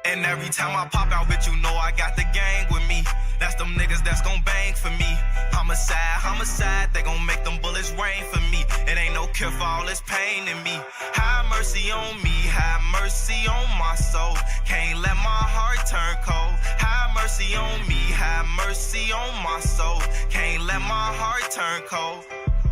And every time I pop out, bitch, you know I got the gang with me. That's them niggas that's gon' bang for me. Homicide, they gon' make them bullets rain for me. It ain't no cure for all this pain in me. Have mercy on me, have mercy on my soul. Can't let my heart turn cold. Have mercy on me, have mercy on my soul. Can't let my heart turn cold.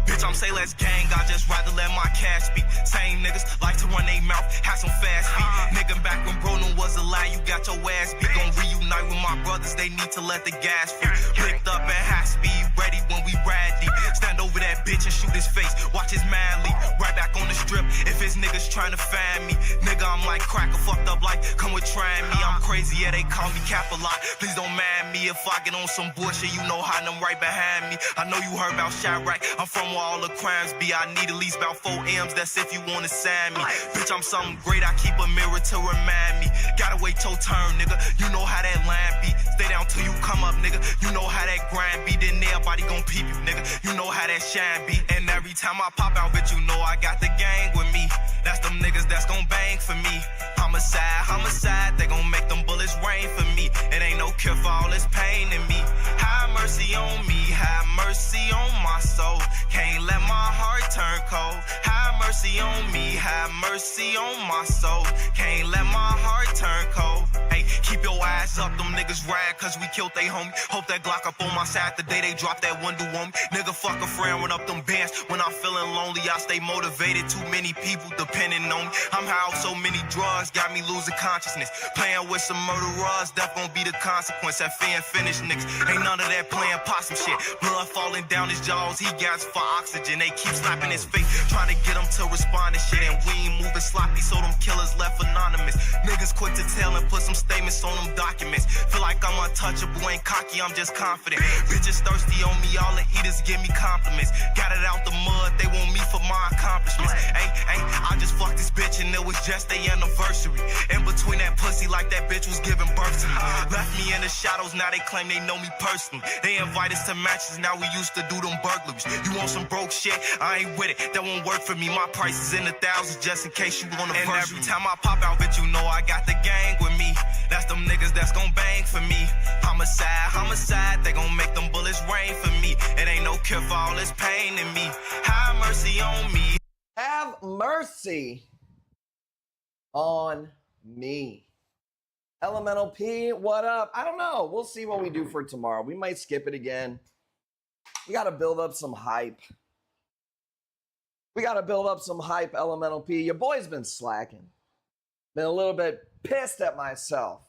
Bitch, I'm say let's gang, I just rather let my cash speak. Same niggas like to run they mouth, have some fast feet. Nigga, back when bro knew was a lie, you got your ass beat. Gon' reunite with my brothers, they need to let the gas free. Licked up at high speed, ready when we ride deep. Stand over that bitch and shoot his face, watch his man leap. Right back on the strip, if his niggas trying to find me. Nigga, I'm like cracker, fucked up like, come with trying me. I'm crazy, yeah, they call me Cap a lot. Please don't mind me if I get on some bullshit, you know how them right behind me. I know you heard about Chirac, I'm from where all the crimes be. I need at least about 4 M's, that's if you wanna sign me. Bitch, I'm something great, I keep a mirror to remind me. Gotta wait your turn, nigga, you know how that line be. Stay down till you come up, nigga, you know how that grind be. Then everybody gon' peep you, nigga, you know how that shine be. And every time I pop out, bitch, you know I got the gang with me. That's them niggas that's gon' bang for me. Homicide, they gon' make them bullets rain for me. It ain't no cure for all this pain in me. Have mercy on me, have mercy on my soul. Can't let my heart turn cold. Have mercy on me, have mercy on my soul. Can't let my heart turn cold. Hey, keep your eyes up, them niggas ride cause we killed they homie. Hope that Glock up on my side the day they drop that window on me. Nigga, fuck a friend, run up them bands. When I'm feeling lonely, I stay motivated. Too many people depending on me. I'm high off so many drugs, got me losing consciousness. Playing with some murderers, death gon' be the consequence. That fin finish niggas, ain't none of that playing possum shit. Blood falling down his jaws, he gas for oxygen. They keep slapping his face, trying to get him to respond to shit. And we ain't moving sloppy, so them killers left anonymous. Niggas quick to tell and put some statements on them documents. Feel like I'm untouchable, ain't cocky, I'm just confident. Bitches thirsty on me, all the eaters give me compliments. Got it out the mud, they want me for my accomplishments. Ay, I just fucked this bitch and it was just their anniversary. In between that pussy like that bitch was giving birth to me. Left me in the shadows, now they claim they know me personally. They invite us to matches, now we used to do them burglaries. You want some broke shit? I ain't with it, that won't work for me. My price is in the thousands just in case you wanna And every time I pop out, bitch, you know I got the gang with me. That's them niggas that's gon' bang for me. Homicide, they gon' make them bullets rain for me. It ain't no cure for all this pain in me. Have mercy on me. Have mercy on me. Elemental P, what up? I don't know. We'll see what we do for tomorrow. We might skip it again. We got to build up some hype. Elemental P. Your boy's been slacking. Been a little bit pissed at myself.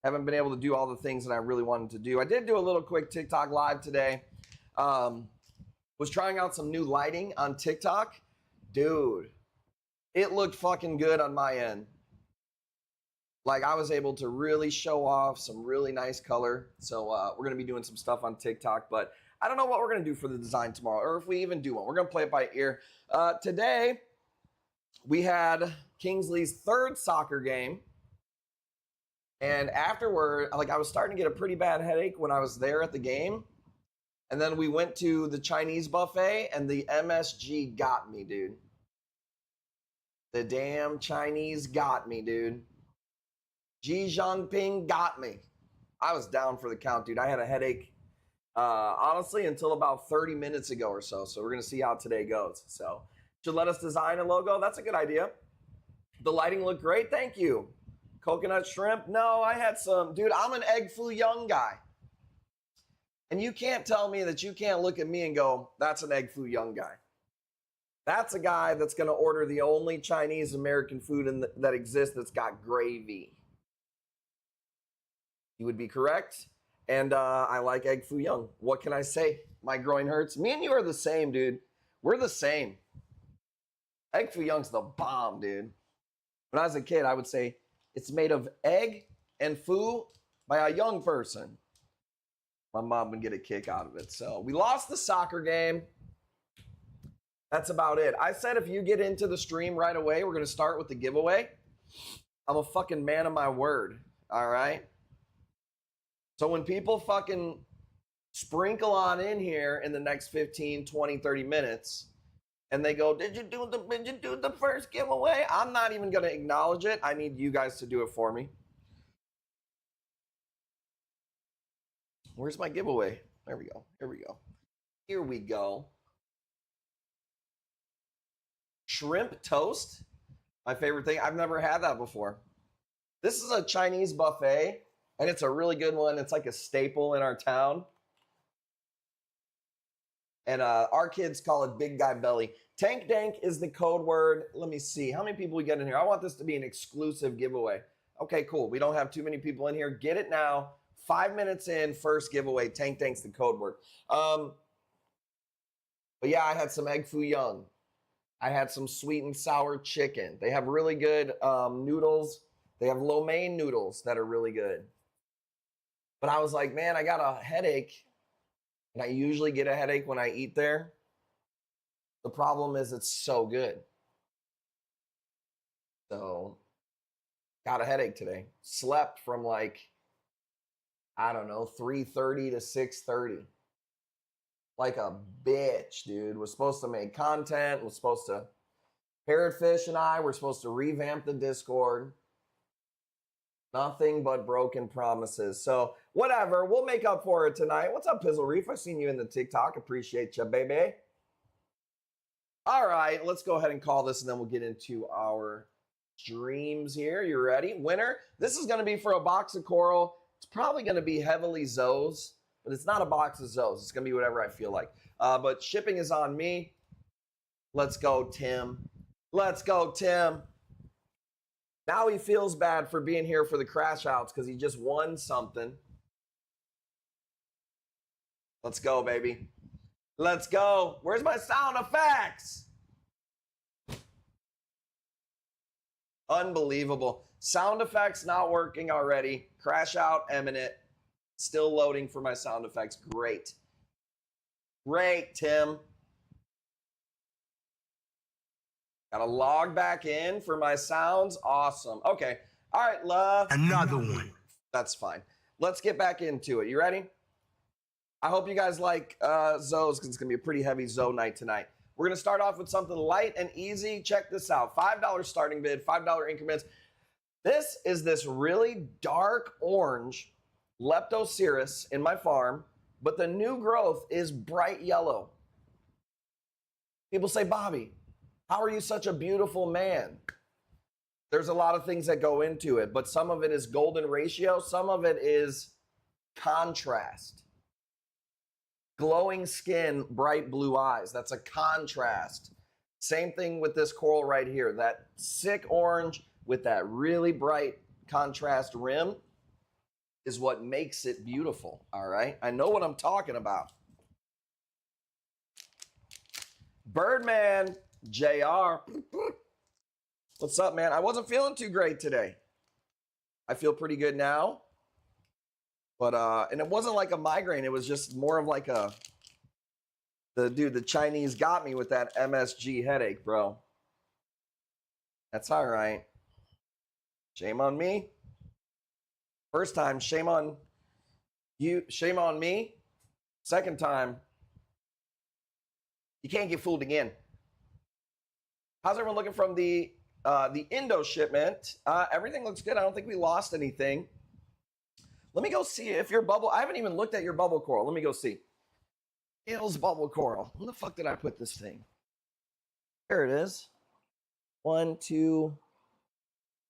Haven't been able to do all the things that I really wanted to do. I did do a little quick TikTok live today. Was trying out some new lighting on TikTok. Dude, it looked fucking good on my end. Like, I was able to really show off some really nice color. So we're going to be doing some stuff on TikTok. But I don't know what we're going to do for the design tomorrow, or if we even do one. We're going to play it by ear. Today, we had Kingsley's third soccer game. And afterward, like, I was starting to get a pretty bad headache when I was there at the game. And then we went to the Chinese buffet, and the MSG got me, dude. The damn Chinese got me, dude. Xi Jinping got me. I was down for the count, dude. I had a headache, honestly, until about 30 minutes ago or so. So we're going to see how today goes. So should let us design a logo. That's a good idea. The lighting looked great. Thank you. Coconut shrimp. No, I had some. Dude, I'm an egg foo young guy. And you can't tell me that you can't look at me and go, that's an egg foo young guy. That's a guy that's going to order the only Chinese American food that exists that's got gravy. You would be correct. And I like egg foo young. What can I say? My groin hurts. Me and you are the same, dude. We're the same. Egg foo young's the bomb, dude. When I was a kid, I would say, it's made of egg and foo by a young person. My mom would get a kick out of it. So we lost the soccer game. That's about it. I said if you get into the stream right away, we're going to start with the giveaway. I'm a fucking man of my word. All right? So when people fucking sprinkle on in here in the next 15, 20, 30 minutes, and they go, did you do the first giveaway? I'm not even going to acknowledge it. I need you guys to do it for me. Where's my giveaway? There we go. Here we go. Here we go. Shrimp toast. My favorite thing. I've never had that before. This is a Chinese buffet, and it's a really good one. It's like a staple in our town. And our kids call it Big Guy Belly. Tank Dank is the code word. Let me see. How many people we get in here? I want this to be an exclusive giveaway. Okay, cool. We don't have too many people in here. Get it now. 5 minutes in, first giveaway. Tank Dank's the code word. But yeah, I had some egg foo young. I had some sweet and sour chicken. They have really good noodles. They have lo mein noodles that are really good. But I was like, man, I got a headache. And I usually get a headache when I eat there. The problem is it's so good. So, got a headache today. Slept from like, I don't know, 3:30 to 6:30. Like a bitch, dude. Was supposed to make content. Was supposed to, Parrotfish and I were supposed to revamp the Discord. Nothing but broken promises. So, whatever. We'll make up for it tonight. What's up, Pizzle Reef? I've seen you in the TikTok. Appreciate you, baby. All right, let's go ahead and call this, and then we'll get into our dreams here. You ready? Winner. This is going to be for a box of coral. It's probably going to be heavily Zoes, but it's not a box of Zoes. It's going to be whatever I feel like. But shipping is on me. Let's go, Tim. Let's go, Tim. Now he feels bad for being here for the crash outs because he just won something. Let's go, baby. Let's go. Where's my sound effects? Unbelievable. Sound effects not working already. Crash out imminent. Still loading for my sound effects. Great. Great, Tim. Got to log back in for my sounds. Awesome. Okay. All right, love. Another one. That's fine. Let's get back into it. You ready? I hope you guys like Zoes because it's going to be a pretty heavy Zoe night tonight. We're going to start off with something light and easy. Check this out. $5 starting bid, $5 increments. This is this really dark orange Leptocerus in my farm, but the new growth is bright yellow. People say, Bobby, how are you such a beautiful man? There's a lot of things that go into it, but some of it is golden ratio. Some of it is contrast. Glowing skin, bright blue eyes. That's a contrast. Same thing with this coral right here. That sick orange with that really bright contrast rim is what makes it beautiful, all right? I know what I'm talking about. Birdman, JR. What's up, man? I wasn't feeling too great today. I feel pretty good now. But, and it wasn't like a migraine. It was just more of like the Chinese got me with that MSG headache, bro. That's all right. Shame on me. First time, shame on you. Shame on me. Second time, you can't get fooled again. How's everyone looking from the Indo shipment? Everything looks good. I don't think we lost anything. Let me go see if your bubble, I haven't even looked at your bubble coral. Let me go see. Gail's bubble coral. Where the fuck did I put this thing? There it is. 1, 2,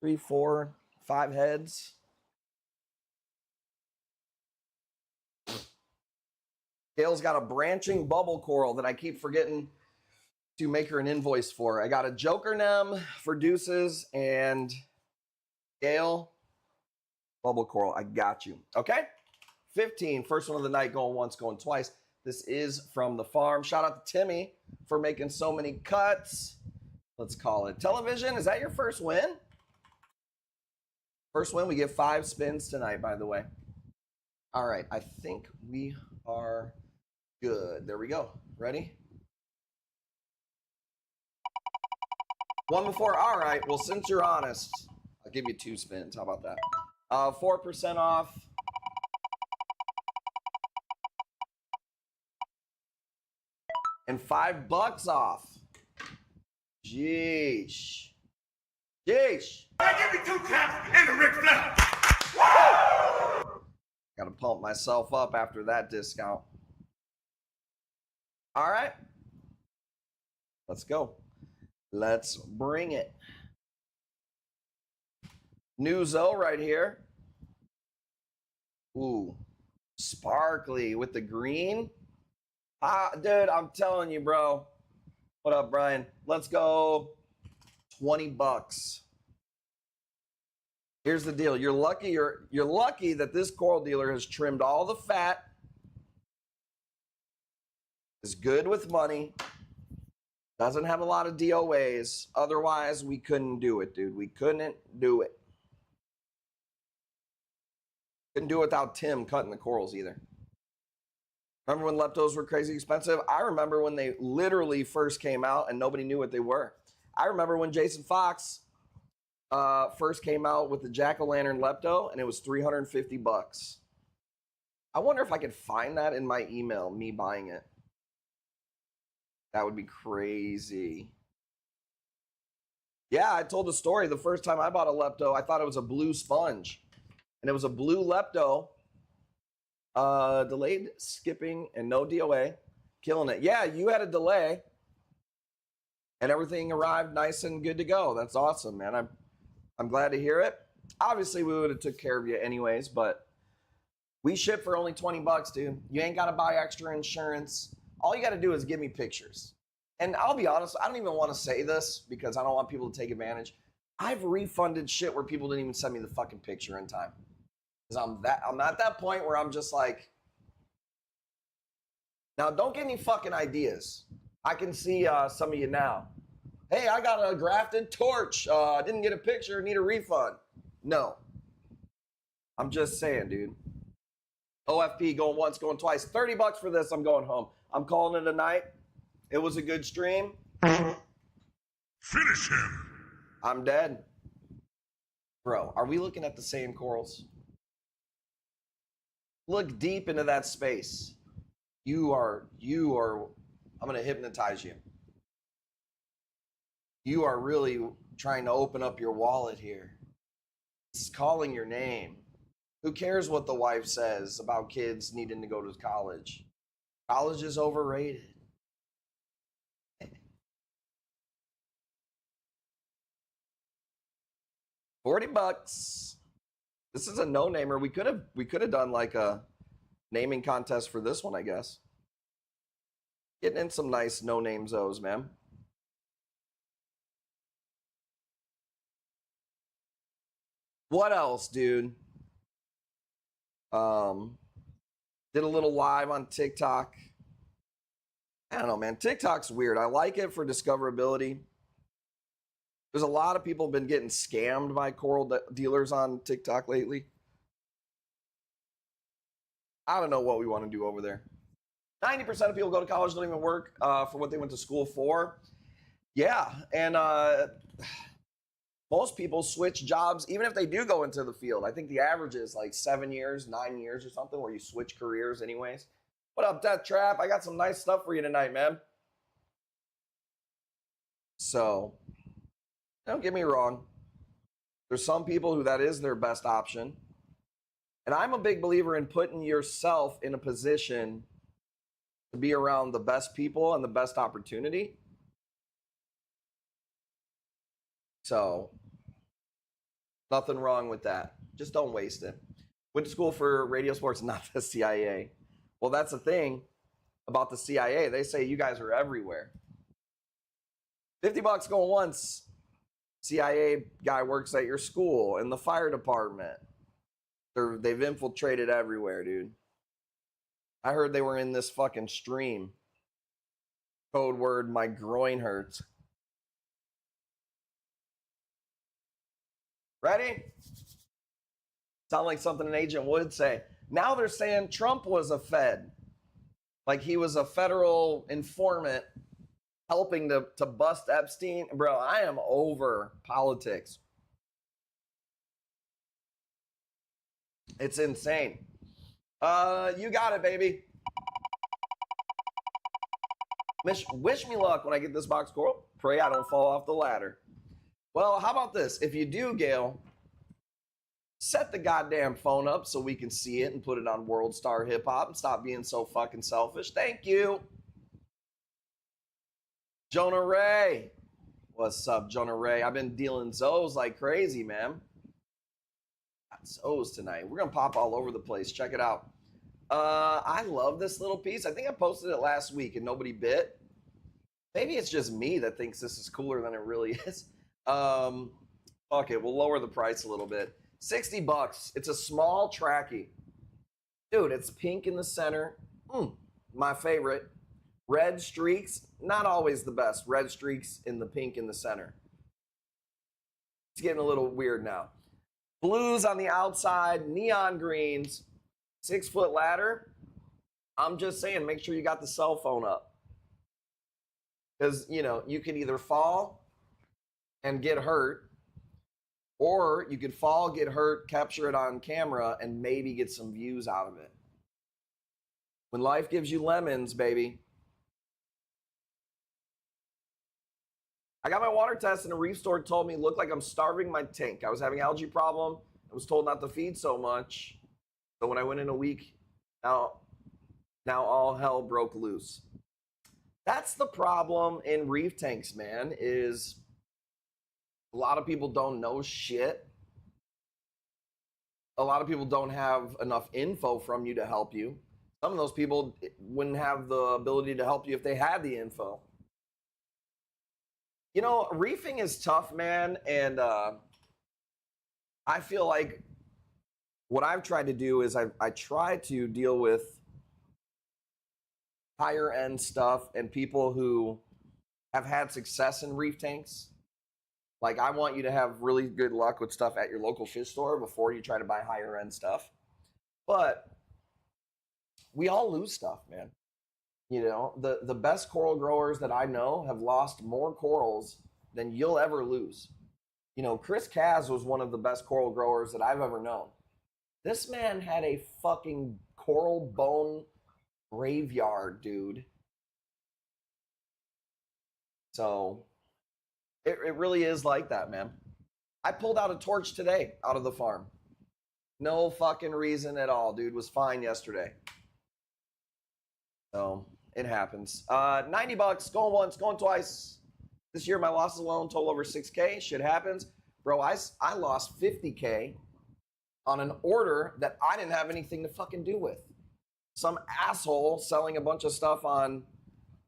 3, 4, 5 heads. Gail's got a branching bubble coral that I keep forgetting to make her an invoice for. I got a Joker Nem for Deuces and Gail. Bubble coral, I got you. Okay? 15, first one of the night, going once, going twice. This is from the farm. Shout out to Timmy for making so many cuts. Let's call it television. Is that your first win? First win, we get 5 spins tonight, by the way. All right, I think we are good. There we go. Ready? One before. All right, well, since you're honest, I'll give you 2 spins. How about that? 4% off. And $5 off. Jeesh. Jeesh. Give me 2 taps and a Ric Flair. Gotta pump myself up after that discount. All right. Let's go. Let's bring it. Newzo right here. Ooh. Sparkly with the green. Dude, I'm telling you, bro. What up, Brian? Let's go. $20. Here's the deal. You're lucky that this coral dealer has trimmed all the fat. Is good with money. Doesn't have a lot of DOAs. Otherwise, we couldn't do it, dude. We couldn't do it. Couldn't do it without Tim cutting the corals either. Remember when leptos were crazy expensive? I remember when they literally first came out and nobody knew what they were. I remember when Jason Fox first came out with the jack-o'-lantern lepto, and it was $350. I wonder if I could find that in my email, me buying it. That would be crazy. Yeah, I told the story. The first time I bought a lepto, I thought it was a blue sponge. And it was a blue lepto. Delayed skipping and no DOA. Killing it. Yeah, you had a delay. And everything arrived nice and good to go. That's awesome, man. I'm glad to hear it. Obviously, we would have took care of you anyways, but we ship for only $20, dude. You ain't got to buy extra insurance. All you got to do is give me pictures. And I'll be honest, I don't even want to say this because I don't want people to take advantage. I've refunded shit where people didn't even send me the fucking picture in time. Because I'm at that point where I'm just like, now don't get any fucking ideas. I can see some of you now. Hey, I got a grafted torch. Didn't get a picture, need a refund. No. I'm just saying, dude. OFP going once, going twice. $30 for this, I'm going home. I'm calling it a night. It was a good stream. Finish him. I'm dead. Bro, are we looking at the same corals? Look deep into that space. You are, I'm going to hypnotize you. You are really trying to open up your wallet here. It's calling your name. Who cares what the wife says about kids needing to go to college? College is overrated. $40. This is a no-namer. We could have done like a naming contest for this one, I guess. Getting in some nice no-name Zos, man. What else, dude? Did a little live on TikTok. I don't know, man. TikTok's weird. I like it for discoverability. There's a lot of people been getting scammed by coral dealers on TikTok lately. I don't know what we want to do over there. 90% of people go to college, don't even work for what they went to school for. Yeah, and most people switch jobs, even if they do go into the field. I think the average is like 7 years, 9 years or something, where you switch careers anyways. What up, Death Trap? I got some nice stuff for you tonight, man. So, don't get me wrong. There's some people who that is their best option. And I'm a big believer in putting yourself in a position to be around the best people and the best opportunity. So, nothing wrong with that. Just don't waste it. Went to school for radio sports, not the CIA. Well, that's the thing about the CIA. They say you guys are everywhere. $50 going once. CIA guy works at your school, in the fire department. They've infiltrated everywhere, dude. I heard they were in this fucking stream. Code word, my groin hurts. Ready? Sound like something an agent would say. Now they're saying Trump was a Fed. Like he was a federal informant helping to bust Epstein. Bro, I am over politics. It's insane. You got it, baby. Wish me luck when I get this box coral. Pray I don't fall off the ladder. Well, how about this? If you do, Gail, set the goddamn phone up so we can see it and put it on World Star Hip Hop and stop being so fucking selfish. Thank you. Jonah Ray. What's up, Jonah Ray? I've been dealing Zoes like crazy, man. Got Zoes tonight. We're going to pop all over the place. Check it out. I love this little piece. I think I posted it last week and nobody bit. Maybe it's just me that thinks this is cooler than it really is. Fuck it. We'll lower the price a little bit. $60. It's a small trackie. Dude, it's pink in the center. My favorite. Red streaks. Not always the best. Red streaks in the pink in the center. It's getting a little weird now. Blues on the outside. Neon greens. 6-foot ladder. I'm just saying, make sure you got the cell phone up. Because, you know, you could either fall and get hurt, or you could fall, get hurt, capture it on camera, and maybe get some views out of it. When life gives you lemons, baby. I got my water test and a reef store told me it looked like I'm starving my tank. I was having algae problem. I was told not to feed so much. So when I went in a week, now all hell broke loose. That's the problem in reef tanks, man, is a lot of people don't know shit. A lot of people don't have enough info from you to help you. Some of those people wouldn't have the ability to help you if they had the info. You know, reefing is tough, man, and I feel like what I've tried to do is I try to deal with higher end stuff and people who have had success in reef tanks. Like, I want you to have really good luck with stuff at your local fish store before you try to buy higher end stuff. But we all lose stuff, man. You know, the best coral growers that I know have lost more corals than you'll ever lose. You know, Chris Kaz was one of the best coral growers that I've ever known. This man had a fucking coral bone graveyard, dude. So it really is like that, man. I pulled out a torch today out of the farm. No fucking reason at all, dude. Was fine yesterday. So it happens. $90, going once, going twice. This year my losses alone total over 6K. Shit happens. Bro, I lost 50K on an order that I didn't have anything to fucking do with. Some asshole selling a bunch of stuff on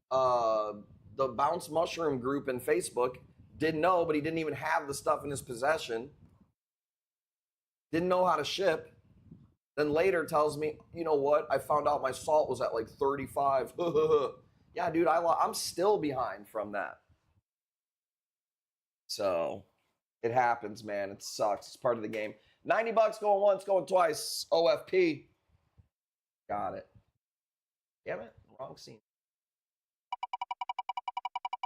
the Bounce Mushroom group in Facebook. Didn't know, but he didn't even have the stuff in his possession. Didn't know how to ship. Then later tells me, you know what? I found out my salt was at like 35. Yeah, dude, I'm still behind from that. So it happens, man. It sucks. It's part of the game. $90 going once, going twice. OFP. Got it. Damn it. Wrong scene.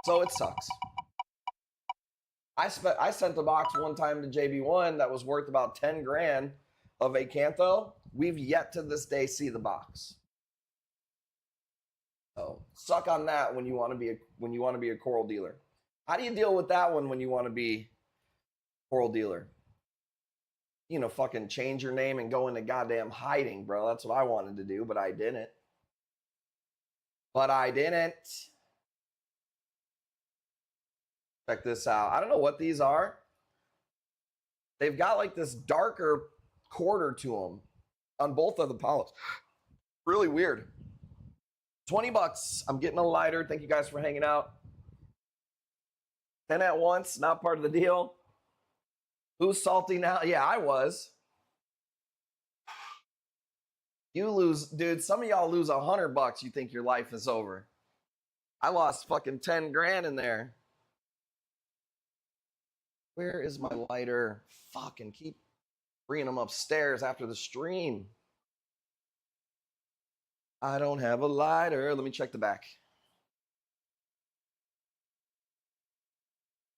So it sucks. I sent a box one time to JB1 that was worth about 10 grand of Acantho. We've yet to this day see the box. So suck on that when you want to be a coral dealer. How do you deal with that one when you want to be a coral dealer? You know, fucking change your name and go into goddamn hiding, bro. That's what I wanted to do, but I didn't. Check this out. I don't know what these are. They've got like this darker quarter to them on both of the polyps. Really weird. $20. I'm getting a lighter. Thank you guys for hanging out. 10 at once, not part of the deal. Who's salty now? Yeah, I was. You lose, dude. Some of y'all lose $100. You think your life is over. I lost fucking 10 grand in there. Where is my lighter? Fucking keep bringing them upstairs after the stream. I don't have a lighter. Let me check the back.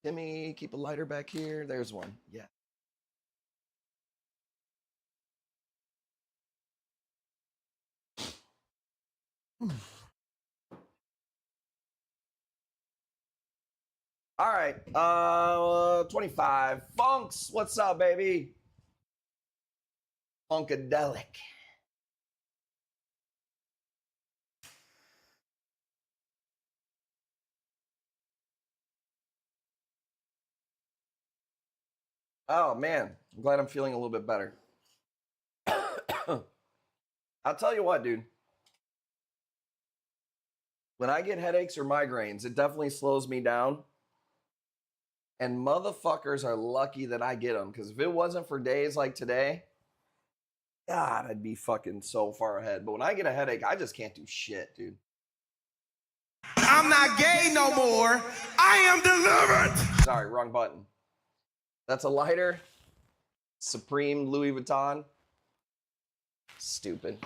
Timmy, keep a lighter back here. There's one. Yeah. All right. 25. Funks, what's up, baby? Funkadelic. Oh, man. I'm glad I'm feeling a little bit better. I'll tell you what, dude. When I get headaches or migraines, it definitely slows me down. And motherfuckers are lucky that I get them. Because if it wasn't for days like today, God, I'd be fucking so far ahead. But when I get a headache, I just can't do shit, dude. I'm not gay no more. I am delivered. Sorry, wrong button. That's a lighter. Supreme Louis Vuitton. Stupid.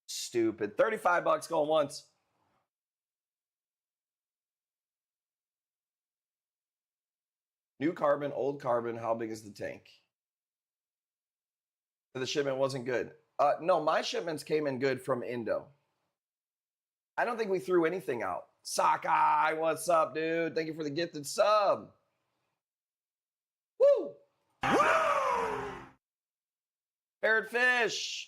Stupid. 35 bucks going once. New carbon, old carbon. How big is the tank? The shipment wasn't good. No, my shipments came in good from Indo. I don't think we threw anything out. Sakai, what's up, dude? Thank you for the gifted sub. Woo! Parrotfish.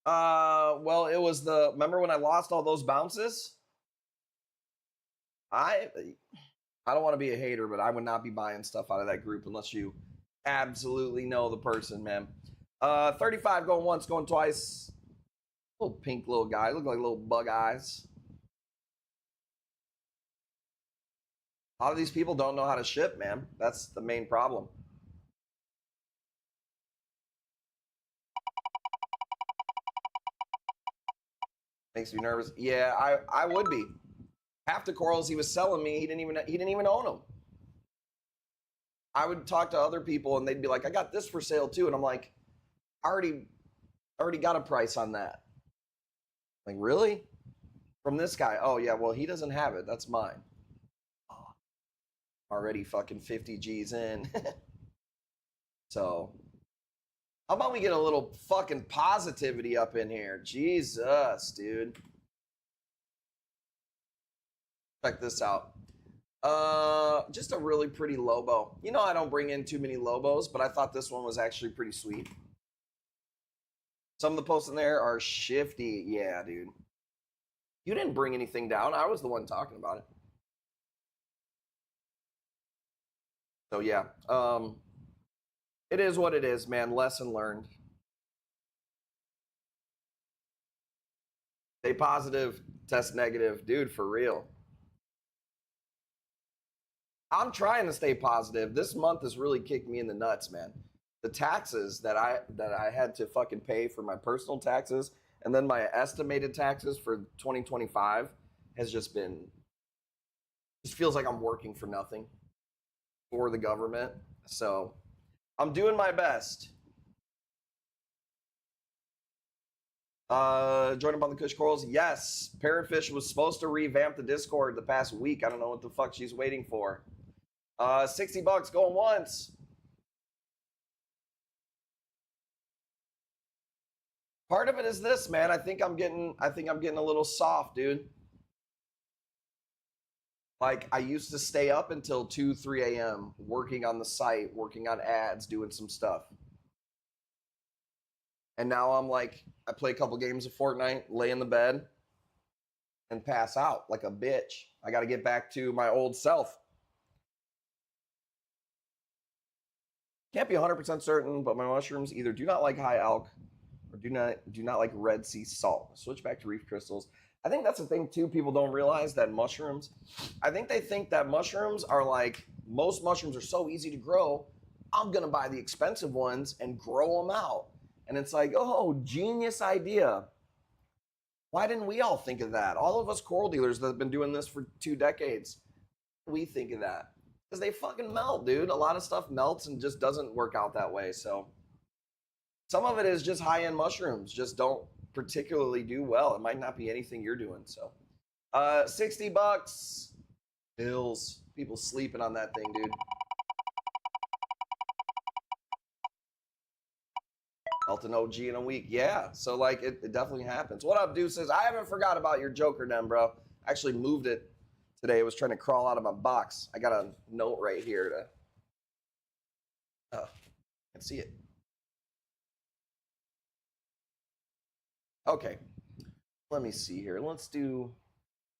Well, it was remember when I lost all those bounces? I don't want to be a hater, but I would not be buying stuff out of that group unless you absolutely know the person, man. 35 going once, going twice. Little pink little guy. Look like little bug eyes. A lot of these people don't know how to ship, man. That's the main problem. Makes me nervous. Yeah, I would be. Half the corals he was selling me, he didn't even own them. I would talk to other people and they'd be like, I got this for sale too. And I'm like, I already got a price on that. Like, really? From this guy? Oh yeah, well, he doesn't have it. That's mine. Oh, already fucking 50 G's in. So, how about we get a little fucking positivity up in here? Jesus, dude. Check this out. Just a really pretty Lobo. You know, I don't bring in too many Lobos, but I thought this one was actually pretty sweet. Some of the posts in there are shifty. Yeah, dude. You didn't bring anything down. I was the one talking about it. So yeah, it is what it is, man. Lesson learned. Stay positive, test negative. Dude, for real. I'm trying to stay positive. This month has really kicked me in the nuts, man. The taxes that I had to fucking pay for my personal taxes and then my estimated taxes for 2025 has just feels like I'm working for nothing for the government. So I'm doing my best. Join up on the Kush Corals. Yes, Parrotfish was supposed to revamp the Discord the past week. I don't know what the fuck she's waiting for. 60 bucks going once. Part of it is this, man. I think I'm getting a little soft, dude. Like, I used to stay up until 2, 3 a.m. working on the site, working on ads, doing some stuff. And now I'm like, I play a couple games of Fortnite, lay in the bed, and pass out like a bitch. I got to get back to my old self. Can't be 100% certain, but my mushrooms either do not like high alk or do not like Red Sea salt. Switch back to reef crystals. I think that's the thing too. People don't realize that mushrooms. I think they think that mushrooms are like, most mushrooms are so easy to grow. I'm gonna buy the expensive ones and grow them out. And it's like, oh, genius idea. Why didn't we all think of that? All of us coral dealers that have been doing this for 2 decades, we think of that. Because they fucking melt, dude. A lot of stuff melts and just doesn't work out that way. So some of it is just high-end mushrooms. Just don't particularly do well. It might not be anything you're doing. So 60 bucks. Bills. People sleeping on that thing, dude. Elton OG in a week. Yeah. So like it definitely happens. What up, Deuces? I haven't forgot about your Joker then, bro. I actually moved it today. I was trying to crawl out of my box. I got a note right here to. Oh, can't see it. Okay, let me see here. Let's do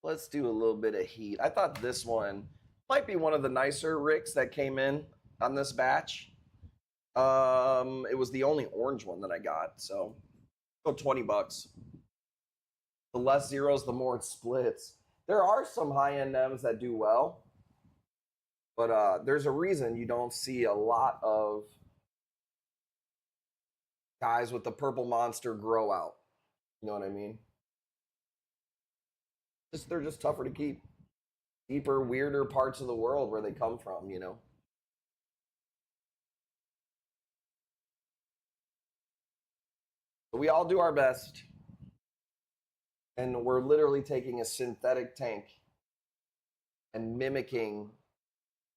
a little bit of heat. I thought this one might be one of the nicer Ricks that came in on this batch. It was the only orange one that I got, so go $20. The less zeros, the more it splits. There are some high-end M's that do well, but there's a reason you don't see a lot of guys with the purple monster grow out. You know what I mean? They're just tougher to keep. Deeper, weirder parts of the world where they come from, you know? But we all do our best. And we're literally taking a synthetic tank and mimicking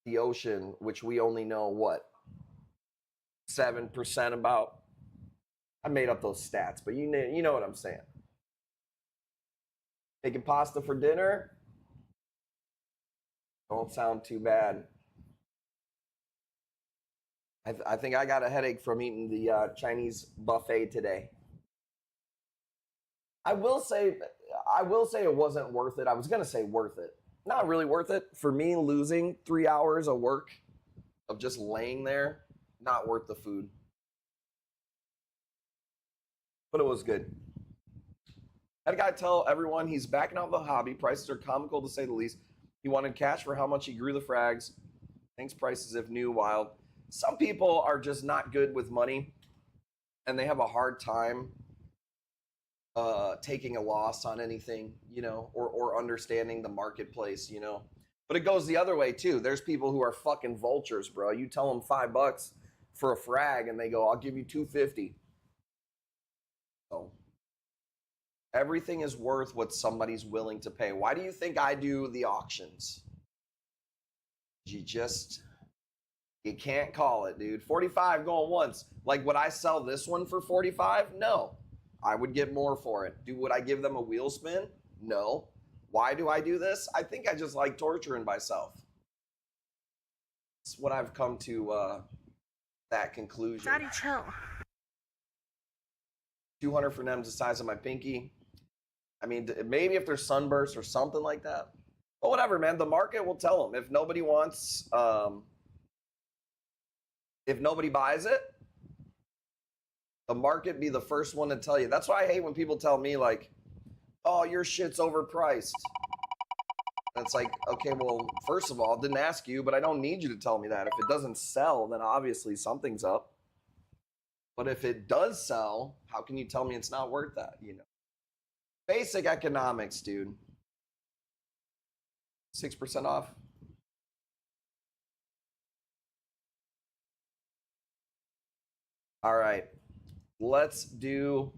the ocean, which we only know what? 7% about. I made up those stats, but you know what I'm saying. Making pasta for dinner? Don't sound too bad. I think I got a headache from eating the Chinese buffet today. I will say it wasn't worth it. I was gonna say worth it. Not really worth it. For me, losing 3 hours of work of just laying there, not worth the food. But it was good. Had a guy tell everyone he's backing out of the hobby. Prices are comical to say the least. He wanted cash for how much he grew the frags. Thinks prices if new, wild. Some people are just not good with money, and they have a hard time taking a loss on anything, you know, or understanding the marketplace, you know. But it goes the other way too. There's people who are fucking vultures, bro. You tell them $5 for a frag, and they go, "I'll give you $2.50." So everything is worth what somebody's willing to pay. Why do you think I do the auctions? You can't call it, dude. 45 going once. Like, would I sell this one for 45? No. I would get more for it. Would I give them a wheel spin? No. Why do I do this? I think I just like torturing myself. It's what I've come to that conclusion. Daddy, chill. 200 for them's the size of my pinky. I mean, maybe if there's sunbursts or something like that. But whatever, man. The market will tell them. If nobody wants, if nobody buys it, the market be the first one to tell you. That's why I hate when people tell me, like, "Oh, your shit's overpriced." And it's like, okay, well, first of all, I didn't ask you, but I don't need you to tell me that. If it doesn't sell, then obviously something's up. But if it does sell, how can you tell me it's not worth that, you know? Basic economics, dude. 6% off. All right. Let's do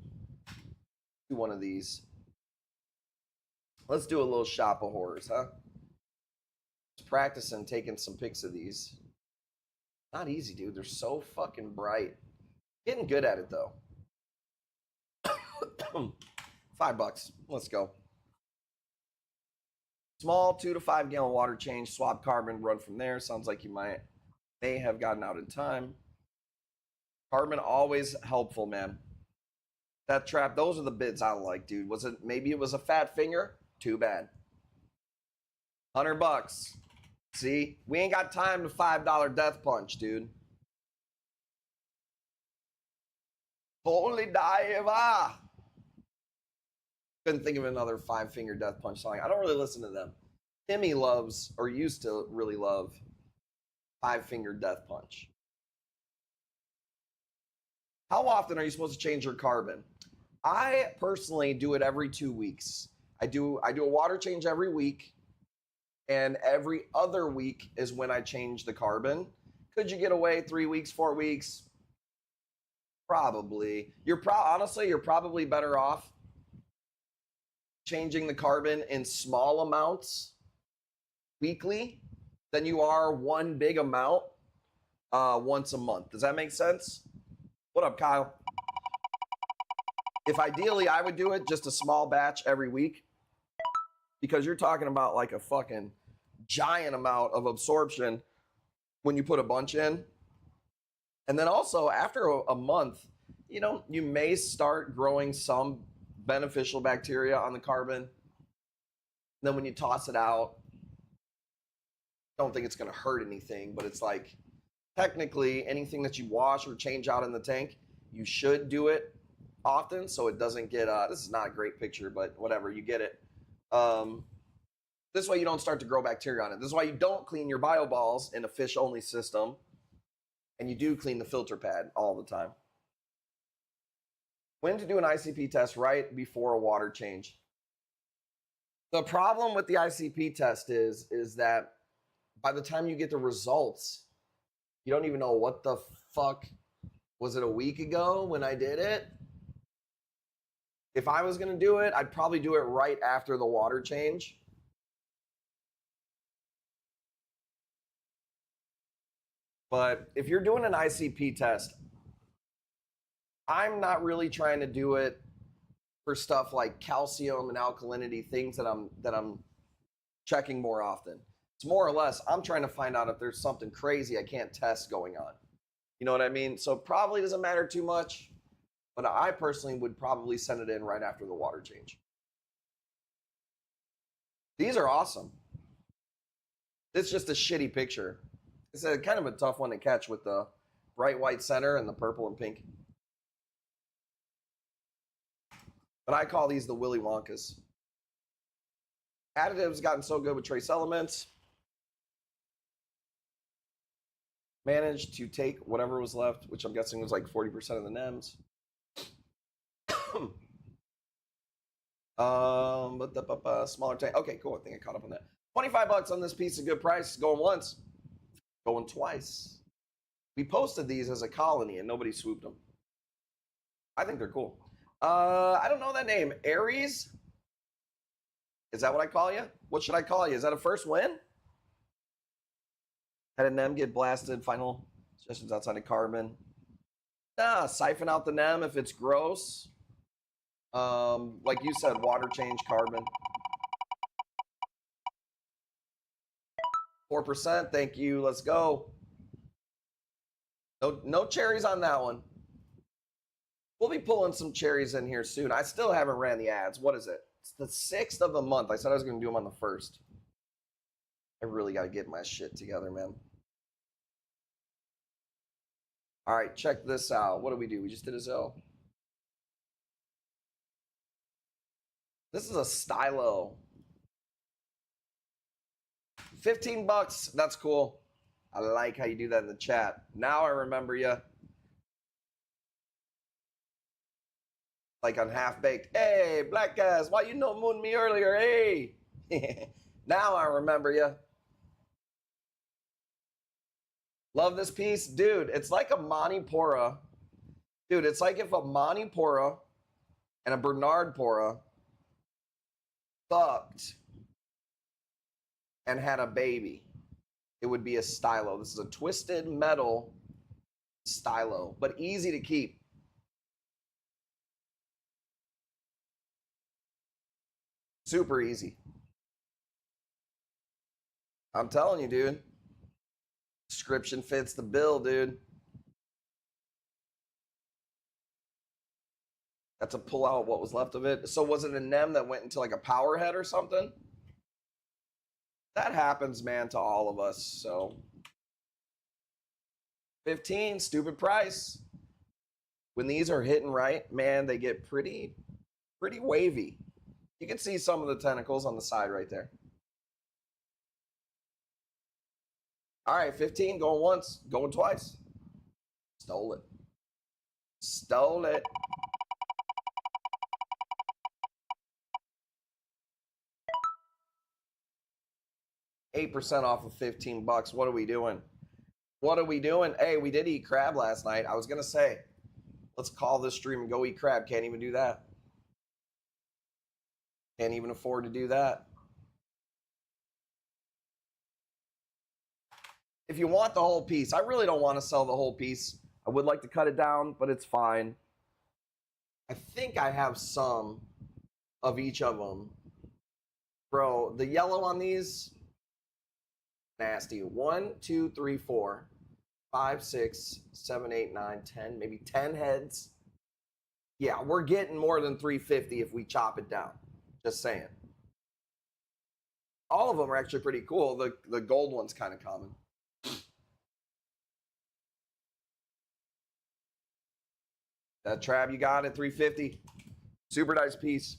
one of these. Let's do a little shop of horrors, huh? Just practicing taking some pics of these. Not easy, dude. They're so fucking bright. Getting good at it, though. $5. Let's go. Small 2 to 5 gallon water change, swap carbon, run from there. Sounds like you may have gotten out in time. Carbon always helpful, man. That trap, those are the bids I like, dude. Maybe it was a fat finger? Too bad. $100. See, we ain't got time to $5 death punch, dude. Holy diva. Couldn't think of another 5-finger death punch song. I don't really listen to them. Timmy loves, or used to really love, 5-finger death punch. How often are you supposed to change your carbon? I personally do it every 2 weeks. I do a water change every week, and every other week is when I change the carbon. Could you get away 3 weeks, 4 weeks? Probably. Honestly, you're probably better off changing the carbon in small amounts weekly than you are one big amount once a month. Does that make sense? What up, Kyle? If ideally I would do it just a small batch every week, because you're talking about like a fucking giant amount of absorption when you put a bunch in. And then also after a month, you know, you may start growing some beneficial bacteria on the carbon. Then when you toss it out, I don't think it's going to hurt anything, but it's like technically anything that you wash or change out in the tank, you should do it often so it doesn't get, this is not a great picture, but whatever, you get it. This way you don't start to grow bacteria on it. This is why you don't clean your bio balls in a fish only system. And you do clean the filter pad all the time. When to do an ICP test right before a water change. The problem with the ICP test is that by the time you get the results, you don't even know what the fuck, was it a week ago when I did it? If I was going to do it, I'd probably do it right after the water change. But if you're doing an ICP test, I'm not really trying to do it for stuff like calcium and alkalinity, things that I'm checking more often. It's more or less, I'm trying to find out if there's something crazy I can't test going on. You know what I mean? So probably doesn't matter too much, but I personally would probably send it in right after the water change. These are awesome. It's just a shitty picture. It's a kind of a tough one to catch with the bright white center and the purple and pink. But I call these the Willy Wonkas. Additives gotten so good with trace elements. Managed to take whatever was left, which I'm guessing was like 40% of the NEMs. Smaller tank. Okay, cool. I think I caught up on that. 25 bucks on this piece, a good price. Going once, going twice. We posted these as a colony and nobody swooped them. I think they're cool. I don't know that name. Aries? Is that what I call you? What should I call you? Is that a first win? Had a NEM get blasted. Final suggestions outside of carbon. Nah, siphon out the NEM if it's gross. Like you said, water change carbon. 4%, thank you. Let's go. No cherries on that one. We'll be pulling some cherries in here soon. I still haven't ran the ads. What is it? It's the 6th of the month. I said I was going to do them on the 1st. I really got to get my shit together, man. All right, check this out. What do? We just did a Zell. This is a stylo. 15 bucks. That's cool. I like how you do that in the chat. Now I remember you. Like on Half Baked. Hey, black guys, why you no moon me earlier? Hey. Now I remember you. Love this piece. Dude, it's like a Manipura. Dude, it's like if a Manipura and a Bernard Pora fucked and had a baby. It would be a stylo. This is a twisted metal stylo, but easy to keep. Super easy. I'm telling you, dude. Description fits the bill, dude. That's a pull out what was left of it. So was it a NEM that went into like a power head or something? That happens, man, to all of us. So 15, stupid price. When these are hitting right, man, they get pretty wavy. You can see some of the tentacles on the side right there. All right, 15, going once, going twice. Stole it. Stole it. $8 off of 15 bucks. What are we doing? What are we doing? Hey, we did eat crab last night. I was going to say, let's call this stream and go eat crab. Can't even do that. Can't even afford to do that. If you want the whole piece, I really don't want to sell the whole piece. I would like to cut it down, but it's fine. I think I have some of each of them. Bro, the yellow on these, Nasty. 1, 2, 3, 4, 5, 6, 7, 8, 9, 10, maybe 10 heads. Yeah, we're getting more than 350 if we chop it down. Just saying. All of them are actually pretty cool. The gold one's kind of common. That Trav you got at 350. Super nice piece.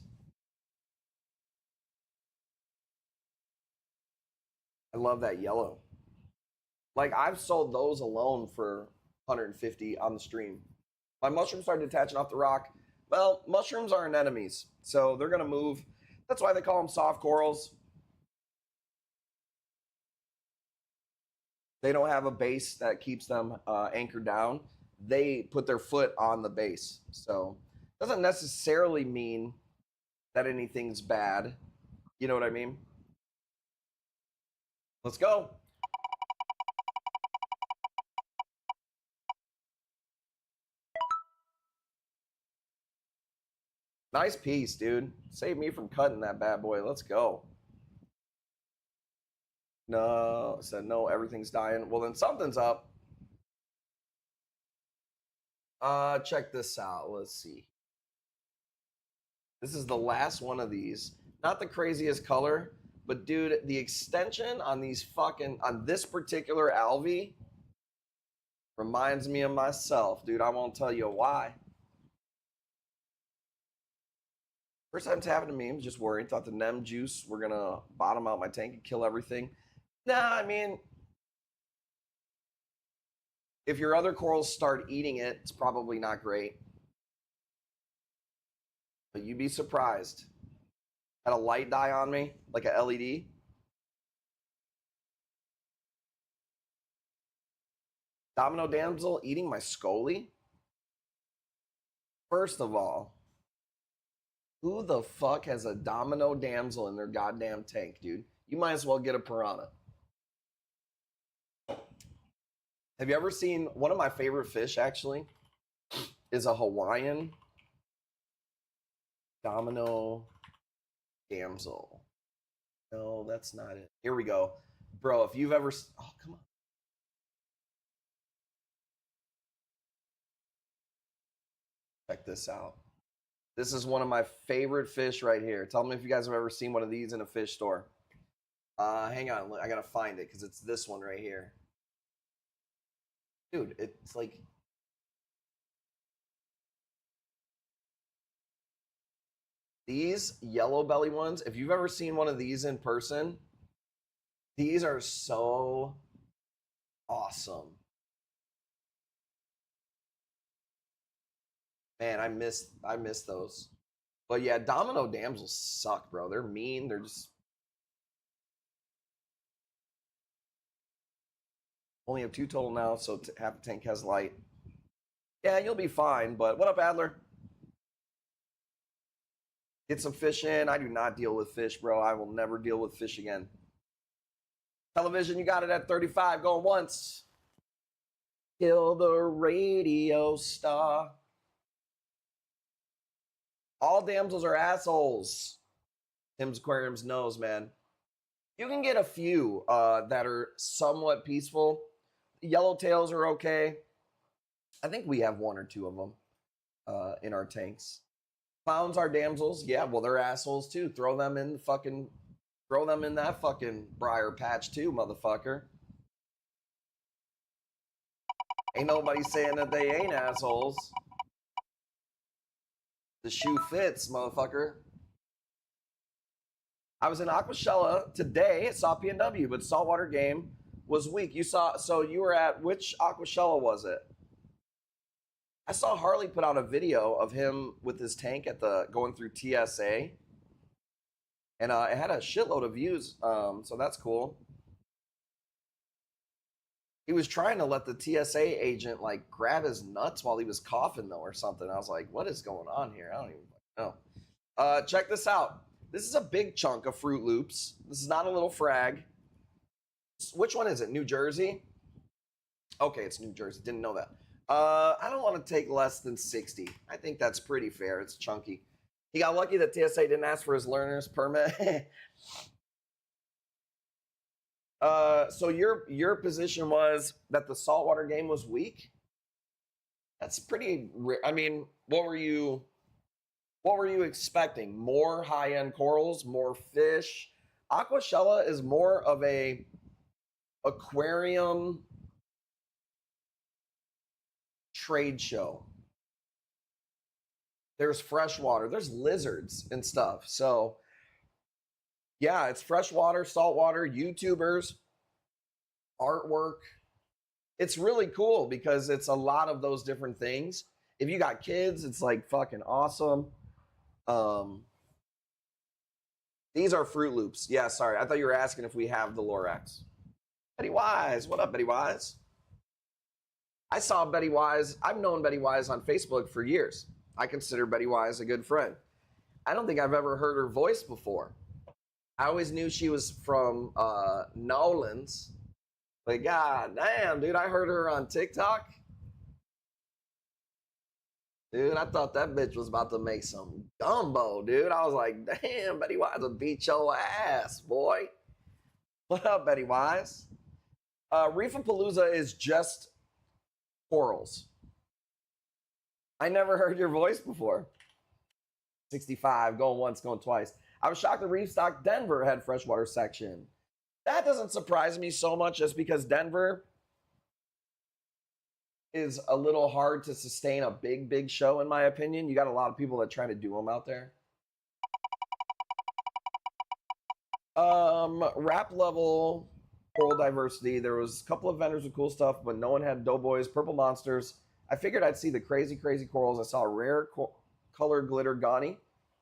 I love that yellow. Like, I've sold those alone for 150 on the stream. My mushrooms started detaching off the rock. Well, mushrooms are anemones, so they're going to move. That's why they call them soft corals. They don't have a base that keeps them anchored down. They put their foot on the base. So it doesn't necessarily mean that anything's bad. You know what I mean? Let's go. Nice piece, dude. Save me from cutting that bad boy. Let's go. No, said no, everything's dying. Well, then something's up. Check this out. Let's see. This is the last one of these. Not the craziest color, but dude, the extension on these on this particular Alvy reminds me of myself, dude. I won't tell you why. First time it's happened to me, I'm just worried. Thought the NEM juice were gonna bottom out my tank and kill everything. Nah, I mean, if your other corals start eating it, it's probably not great. But you'd be surprised. Had a light die on me, like a LED. Domino damsel eating my scully? First of all, who the fuck has a domino damsel in their goddamn tank, dude? You might as well get a piranha. Have you ever seen, one of my favorite fish actually is a Hawaiian domino damsel. No, that's not it. Here we go. Bro, if you've ever, oh, come on. Check this out. This is one of my favorite fish right here. Tell me if you guys have ever seen one of these in a fish store. Hang on, I gotta find it because it's this one right here. Dude, it's like, these yellow belly ones, if you've ever seen one of these in person, these are so awesome. Man, I miss those. But yeah, domino damsels suck, bro. They're mean. They're just only have 2 total now, so half the tank has light. Yeah, you'll be fine. But what up, Adler? Get some fish in. I do not deal with fish, bro. I will never deal with fish again. Television, you got it at 35. Going once. Kill the radio star. All damsels are assholes. Tim's Aquariums knows, man. You can get a few that are somewhat peaceful. Yellowtails are okay. I think we have 1 or 2 of them in our tanks. Clowns are damsels. Yeah, well, they're assholes too. Throw them in that fucking briar patch too, motherfucker. Ain't nobody saying that they ain't assholes. The shoe fits, motherfucker. I was in Aquashella today, saw PNW, but saltwater game was weak. So you were at, which Aquashella was it? I saw Harley put out a video of him with his tank at going through TSA. And it had a shitload of views, so that's cool. He was trying to let the TSA agent like grab his nuts while he was coughing though or something. I was like, what is going on here? I don't even know. Check this out. This is a big chunk of Fruit Loops. This is not a little frag. Which one is it? New Jersey? Okay, it's New Jersey. Didn't know that. I don't want to take less than 60. I think that's pretty fair. It's chunky. He got lucky that TSA didn't ask for his learner's permit. So your position was that the saltwater game was weak. That's pretty. I mean, what were you expecting? More high end corals, more fish. Aquashella is more of a aquarium trade show. There's freshwater, there's lizards and stuff. So yeah, it's freshwater, saltwater, YouTubers, artwork. It's really cool because it's a lot of those different things. If you got kids, it's like fucking awesome. These are Fruit Loops. Yeah, sorry. I thought you were asking if we have the Lorax. Betty Wise. What up, Betty Wise? I saw Betty Wise. I've known Betty Wise on Facebook for years. I consider Betty Wise a good friend. I don't think I've ever heard her voice before. I always knew she was from Nolans. But god damn, dude, I heard her on TikTok. Dude, I thought that bitch was about to make some gumbo, dude. I was like, damn, Betty Wise will beat your ass, boy. What up, Betty Wise? Reefapalooza is just corals. I never heard your voice before. 65, going once, going twice. I was shocked that Reefstock Denver had freshwater section. That doesn't surprise me so much just because Denver is a little hard to sustain a big show, in my opinion. You got a lot of people that try to do them out there. Rap level, coral diversity. There was a couple of vendors with cool stuff, but no one had doughboys, purple monsters. I figured I'd see the crazy corals. I saw a rare color glitter Ghani,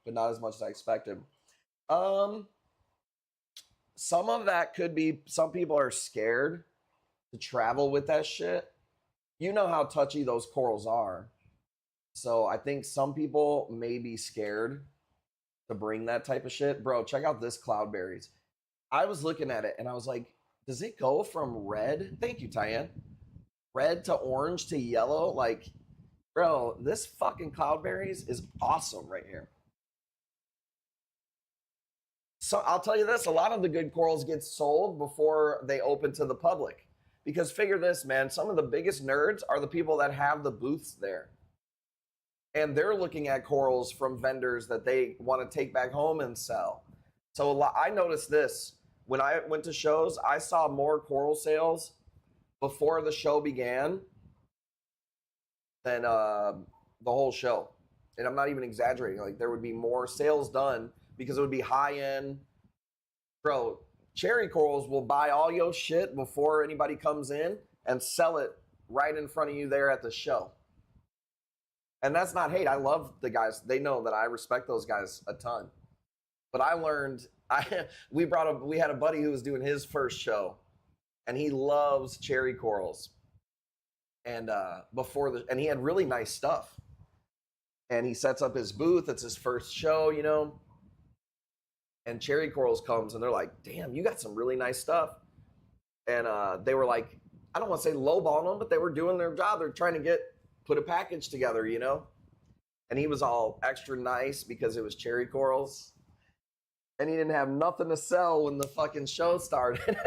but not as much as I expected. Some of that could be, some people are scared to travel with that shit. You know how touchy those corals are. So I think some people may be scared to bring that type of shit. Bro, check out this cloudberries. I was looking at it and I was like, does it go from red? Thank you, Tyann. Red to orange to yellow? Like, bro, this fucking cloudberries is awesome right here. So I'll tell you this, a lot of the good corals get sold before they open to the public. Because figure this, man, some of the biggest nerds are the people that have the booths there. And they're looking at corals from vendors that they want to take back home and sell. So I noticed this. When I went to shows, I saw more coral sales before the show began than the whole show. And I'm not even exaggerating. Like, there would be more sales done because it would be high-end. Bro, cherry corals will buy all your shit before anybody comes in and sell it right in front of you there at the show. And that's not hate. I love the guys. They know that I respect those guys a ton. But I learned, we had a buddy who was doing his first show, and he loves cherry corals. And and he had really nice stuff. And he sets up his booth. It's his first show, you know. And cherry corals comes and they're like, damn, you got some really nice stuff. And they were like, I don't want to say lowballing them, but they were doing their job. They're trying to put a package together, you know? And he was all extra nice because it was cherry corals. And he didn't have nothing to sell when the fucking show started.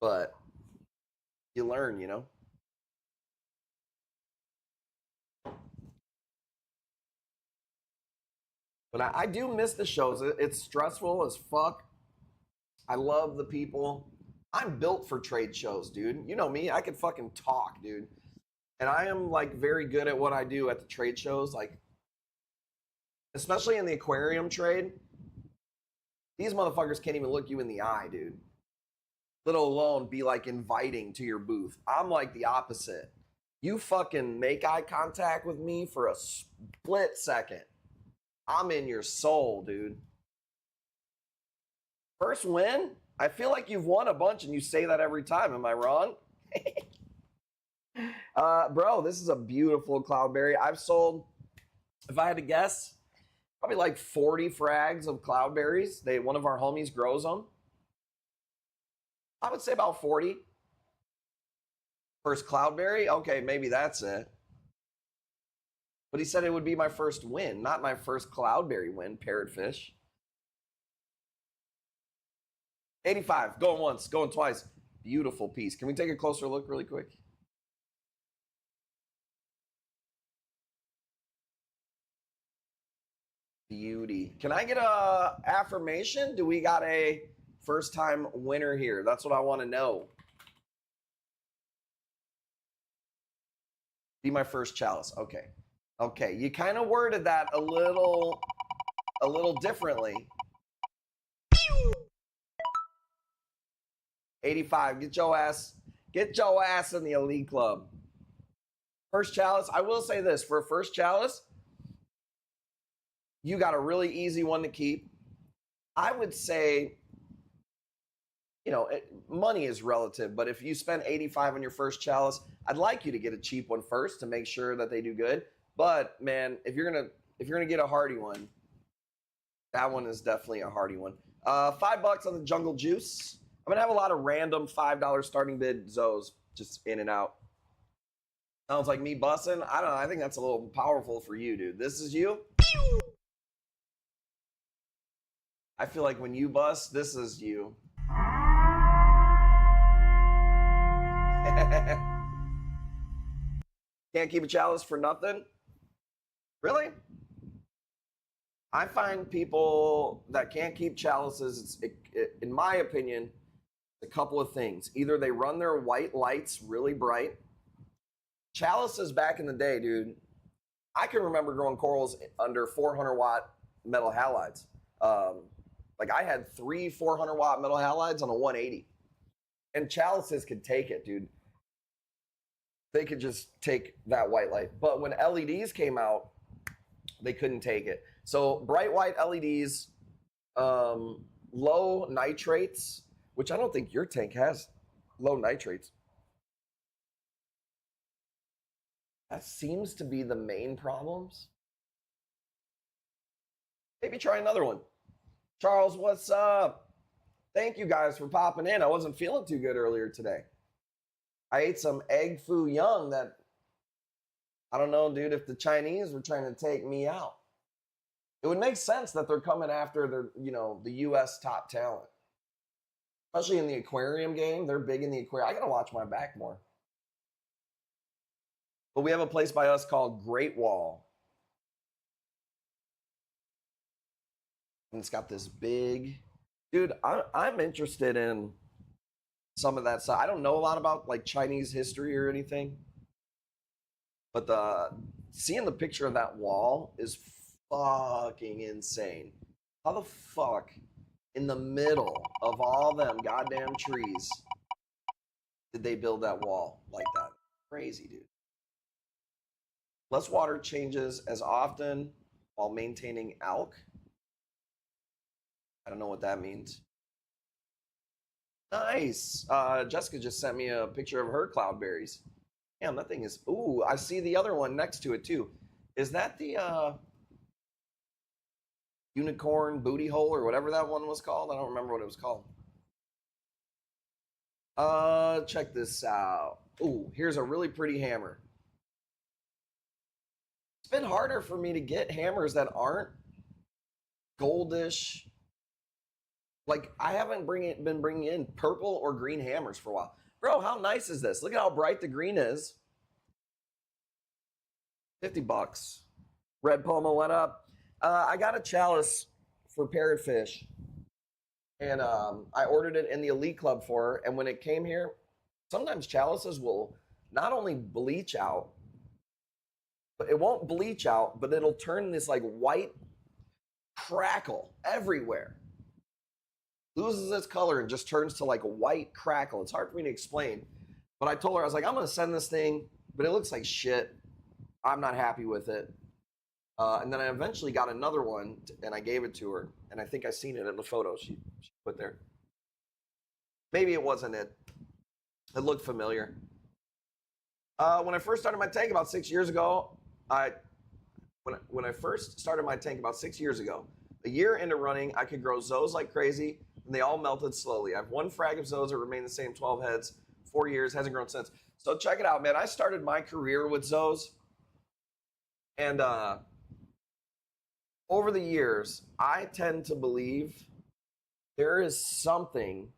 But you learn, you know? But I do miss the shows. It's stressful as fuck. I love the people. I'm built for trade shows, dude. You know me. I can fucking talk, dude. And I am like very good at what I do at the trade shows. Like, especially in the aquarium trade. These motherfuckers can't even look you in the eye, dude. Let alone be like inviting to your booth. I'm like the opposite. You fucking make eye contact with me for a split second. I'm in your soul, dude. First win? I feel like you've won a bunch and you say that every time. Am I wrong? Bro, this is a beautiful cloudberry. I've sold, if I had to guess, probably like 40 frags of cloudberries. One of our homies grows them. I would say about 40. First cloudberry? Okay, maybe that's it. But he said it would be my first win, not my first Cloudberry win, Parrotfish. 85, going once, going twice. Beautiful piece. Can we take a closer look really quick? Beauty. Can I get a affirmation? Do we got a first time winner here? That's what I want to know. Be my first chalice. Okay. Okay. You kind of worded that a little differently. 85. Get your ass in the elite club. First chalice. I will say this, for a first chalice, you got a really easy one to keep. I would say, you know, money is relative, but if you spend 85 on your first chalice, I'd like you to get a cheap one first to make sure that they do good. But man, if you're gonna get a hardy one, that one is definitely a hardy one. $5 on the Jungle Juice. I'm gonna have a lot of random $5 starting bid Zoes just in and out. Sounds like me bussing. I don't know. I think that's a little powerful for you, dude. This is you. I feel like when you bust, this is you. Can't keep a chalice for nothing? Really? I find people that can't keep chalices, in my opinion, a couple of things. Either they run their white lights really bright. Chalices back in the day, dude, I can remember growing corals under 400 watt metal halides. Like I had 3 400 watt metal halides on a 180. And chalices could take it, dude. They could just take that white light. But when LEDs came out, they couldn't take it. So bright white LEDs, low nitrates, which I don't think your tank has low nitrates. That seems to be the main problems. Maybe try another one. Charles, what's up? Thank you guys for popping in. I wasn't feeling too good earlier today. I ate some egg foo young that, I don't know, dude, if the Chinese were trying to take me out. It would make sense that they're coming after the US top talent. Especially in the aquarium game. They're big in the aquarium. I gotta watch my back more. But we have a place by us called Great Wall. And it's got this big, dude, I'm interested in some of that stuff. I don't know a lot about like Chinese history or anything. But seeing the picture of that wall is fucking insane. How the fuck in the middle of all them goddamn trees did they build that wall like that? Crazy, dude. Less water changes as often while maintaining alk. I don't know what that means. Nice. Jessica just sent me a picture of her cloudberries. Damn, that thing is... Ooh, I see the other one next to it, too. Is that the unicorn booty hole or whatever that one was called? I don't remember what it was called. Check this out. Ooh, here's a really pretty hammer. It's been harder for me to get hammers that aren't goldish. Like, I haven't been bringing in purple or green hammers for a while. Bro, how nice is this? Look at how bright the green is. $50. Red Poma went up. I got a chalice for parrotfish. And I ordered it in the Elite Club for her. And when it came here, sometimes chalices will not only bleach out, but it won't bleach out, but it'll turn this like white crackle everywhere. Loses its color and just turns to like a white crackle. It's hard for me to explain. But I told her, I was like, I'm going to send this thing, but it looks like shit. I'm not happy with it. And then I eventually got another one, and I gave it to her. And I think I seen it in the photo she put there. Maybe it wasn't it. It looked familiar. When I first started my tank about 6 years ago, when I first started my tank about 6 years ago, a year into running, I could grow zoes like crazy, and they all melted slowly. I have one frag of zoes that remain the same, 12 heads, 4 years, hasn't grown since. So check it out, man. I started my career with zoes, And over the years, I tend to believe there is something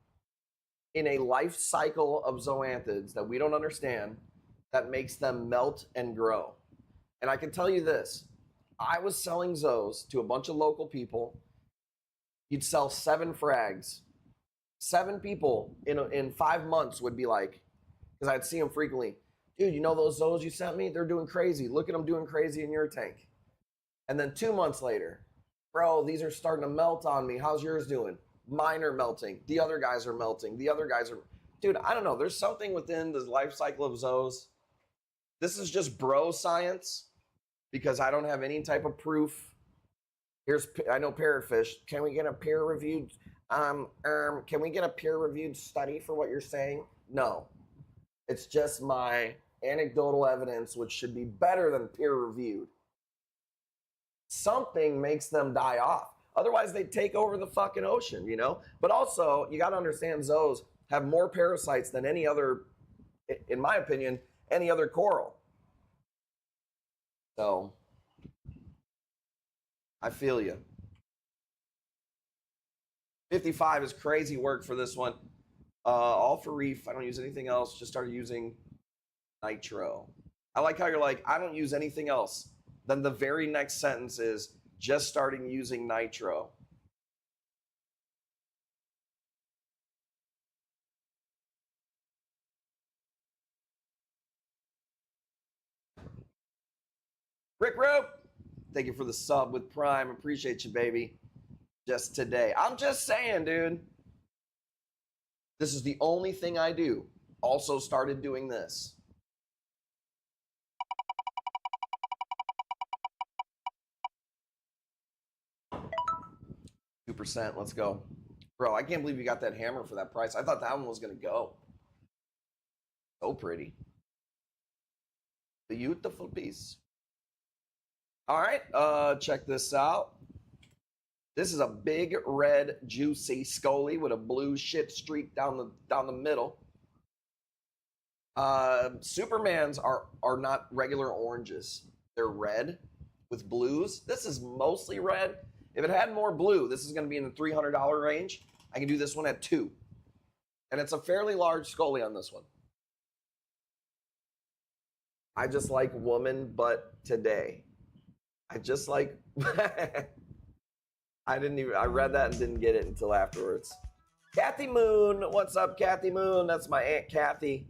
in a life cycle of zoanthids that we don't understand that makes them melt and grow. And I can tell you this, I was selling zoos to a bunch of local people. You'd sell 7 frags. 7 people in 5 months would be like, because I'd see them frequently, dude, you know those zoos you sent me? They're doing crazy. Look at them doing crazy in your tank. And then 2 months later, bro, these are starting to melt on me. How's yours doing? Mine are melting. The other guys are melting. The other guys are, dude, I don't know. There's something within the life cycle of zoos. This is just bro science because I don't have any type of proof. I know parrotfish. Can we get a peer-reviewed can we get a peer-reviewed study for what you're saying? No. It's just my anecdotal evidence, which should be better than peer-reviewed. Something makes them die off. Otherwise, they take over the fucking ocean, you know? But also, you got to understand zoos have more parasites than any other, in my opinion, any other coral. So, I feel you. 55 is crazy work for this one. All for reef. I don't use anything else. Just started using nitro. I like how you're like, I don't use anything else. Then the very next sentence is just starting using nitro. Rick Rope, thank you for the sub with Prime. Appreciate you, baby. Just today. I'm just saying, dude. This is the only thing I do. Also started doing this. 2%. Let's go. Bro, I can't believe you got that hammer for that price. I thought that one was going to go. So pretty. Beautiful piece. All right, check this out. This is a big red juicy scully with a blue shit streak down the middle. Supermans are not regular oranges. They're red with blues. This is mostly red. If it had more blue, this is going to be in the $300 range. I can do this one at 2. And it's a fairly large scully on this one. I just like woman, but today. I just like... I read that and didn't get it until afterwards. Kathy Moon, what's up, Kathy Moon? That's my Aunt Kathy.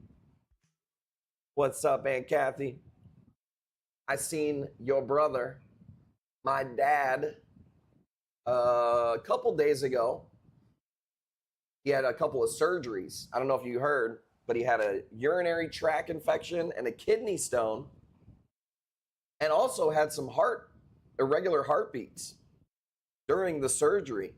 What's up, Aunt Kathy? I seen your brother, my dad, a couple days ago. He had a couple of surgeries. I don't know if you heard, but he had a urinary tract infection and a kidney stone, and also had some irregular heartbeats during the surgery.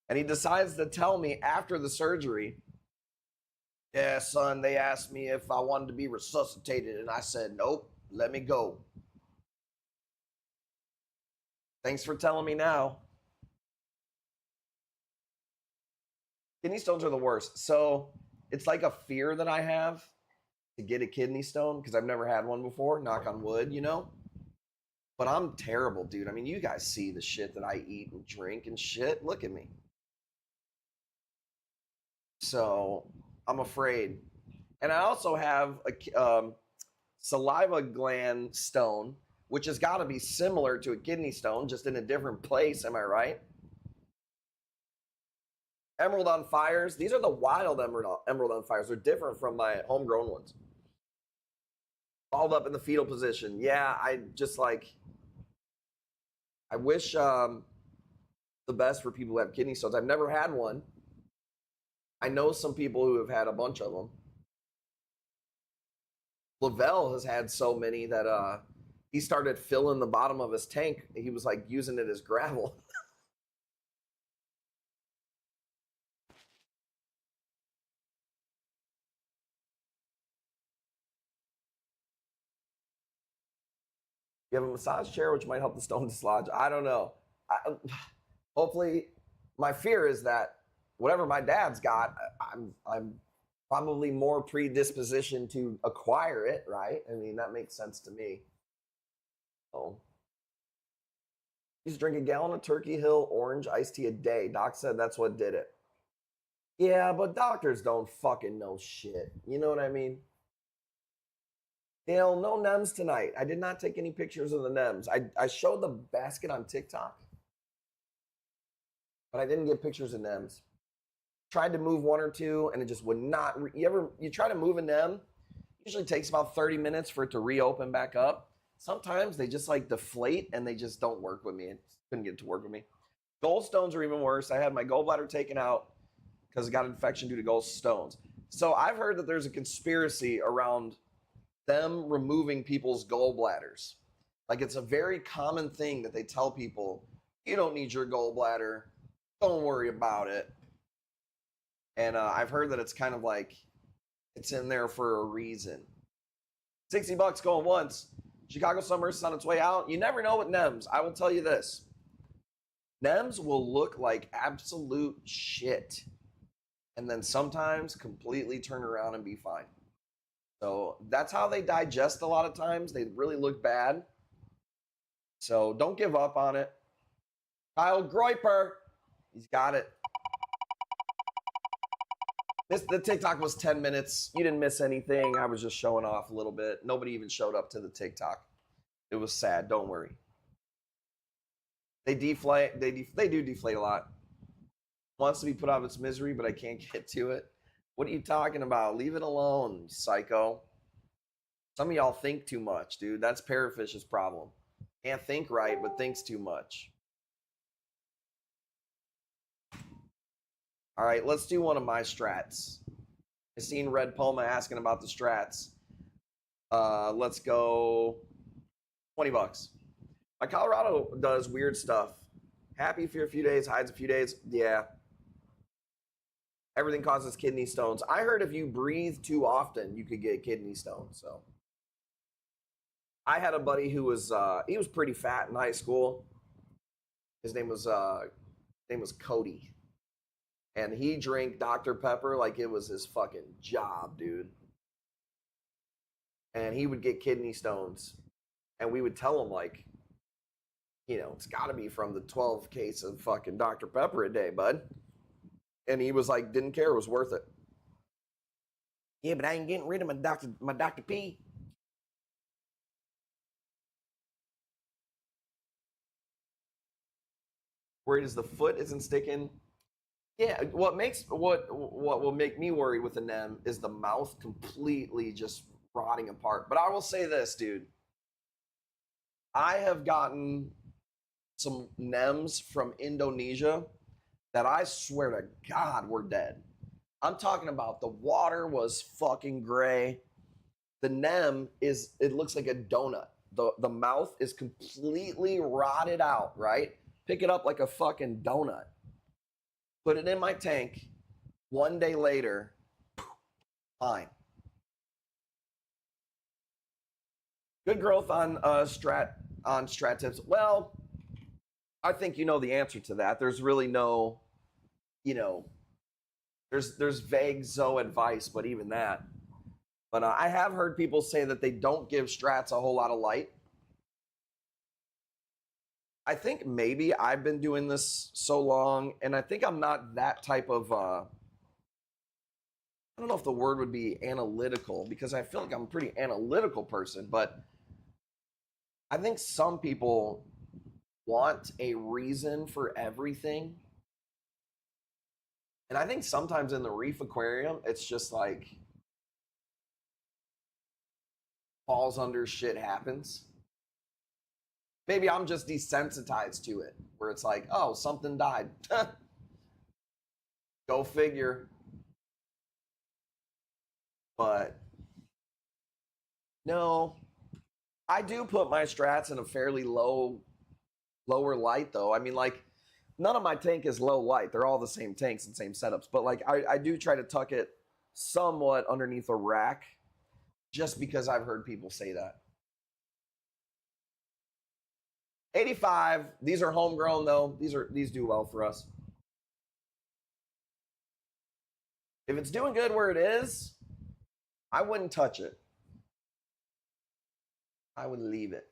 And he decides to tell me after the surgery, yeah, son, they asked me if I wanted to be resuscitated, and I said, nope, let me go. Thanks for telling me now. Kidney stones are the worst. So it's like a fear that I have to get a kidney stone because I've never had one before, knock on wood, you know? But I'm terrible, dude. I mean, you guys see the shit that I eat and drink and shit. Look at me. So I'm afraid. And I also have a saliva gland stone, which has got to be similar to a kidney stone, just in a different place. Am I right? Emerald on fires. These are the wild emerald on fires. They're different from my homegrown ones. Balled up in the fetal position. Yeah, I wish the best for people who have kidney stones. I've never had one. I know some people who have had a bunch of them. Lavelle has had so many that he started filling the bottom of his tank. He was like using it as gravel. You have a massage chair which might help the stone dislodge. I don't know. Hopefully, my fear is that whatever my dad's got, I'm probably more predisposition to acquire it, right? I mean, that makes sense to me. So, used to drink a gallon of Turkey Hill orange iced tea a day. Doc said that's what did it. Yeah, but doctors don't fucking know shit. You know what I mean? Dale, no NEMs tonight. I did not take any pictures of the NEMs. I showed the basket on TikTok, but I didn't get pictures of NEMs. Tried to move one or two, and it just would not. You try to move a NEM, usually takes about 30 minutes for it to reopen back up. Sometimes they just like deflate and they just don't work with me. It couldn't get it to work with me. Gallstones are even worse. I had my gallbladder taken out because it got infection due to gallstones. So I've heard that there's a conspiracy around them removing people's gallbladders. Like it's a very common thing that they tell people, you don't need your gallbladder. Don't worry about it. And I've heard that it's kind of like it's in there for a reason. $60 going once. Chicago Summer is on its way out. You never know with NEMs. I will tell you this. NEMs will look like absolute shit. And then sometimes completely turn around and be fine. So that's how they digest a lot of times. They really look bad. So don't give up on it. Kyle Groiper, he's got it. The TikTok was 10 minutes. You didn't miss anything. I was just showing off a little bit. Nobody even showed up to the TikTok. It was sad. Don't worry. They deflate. They do deflate a lot. Wants to be put out of its misery, but I can't get to it. What are you talking about? Leave it alone, psycho. Some of y'all think too much, dude. That's Parafish's problem. Can't think right, but thinks too much. All right, let's do one of my strats. I seen Red Puma asking about the strats. Let's go $20. My Colorado does weird stuff. Happy for a few days, hides a few days. Yeah. Everything causes kidney stones. I heard if you breathe too often, you could get kidney stones. So I had a buddy who was he was pretty fat in high school. His name was Cody. And he drank Dr. Pepper like it was his fucking job, dude. And he would get kidney stones. And we would tell him, like, you know, it's got to be from the 12 case of fucking Dr. Pepper a day, bud. And he was like, didn't care. It was worth it. Yeah, but I ain't getting rid of my Dr. P. Worried as the foot isn't sticking. Yeah, what will make me worried with the NEM is the mouth completely just rotting apart. But I will say this, dude. I have gotten some NEMs from Indonesia that I swear to God were dead. I'm talking about the water was fucking gray. The NEM it looks like a donut. The mouth is completely rotted out, right? Pick it up like a fucking donut. Put it in my tank. 1 day later, fine. Good growth on strat tips. Well, I think you know the answer to that. There's really no, you know, there's vague Zoe advice, but even that. But I have heard people say that they don't give strats a whole lot of light. I think maybe I've been doing this so long, and I think I'm not that type of, I don't know if the word would be analytical, because I feel like I'm a pretty analytical person, but I think some people want a reason for everything. And I think sometimes in the reef aquarium, it's just like falls under, shit happens. Maybe I'm just desensitized to it, where it's like, oh, something died. Go figure. But no, I do put my strats in a fairly lower light, though. I mean, like, none of my tank is low light. They're all the same tanks and same setups. But like, I do try to tuck it somewhat underneath a rack, just because I've heard people say that. 85. These are homegrown though. These do well for us. If it's doing good where it is, I wouldn't touch it. I would leave it.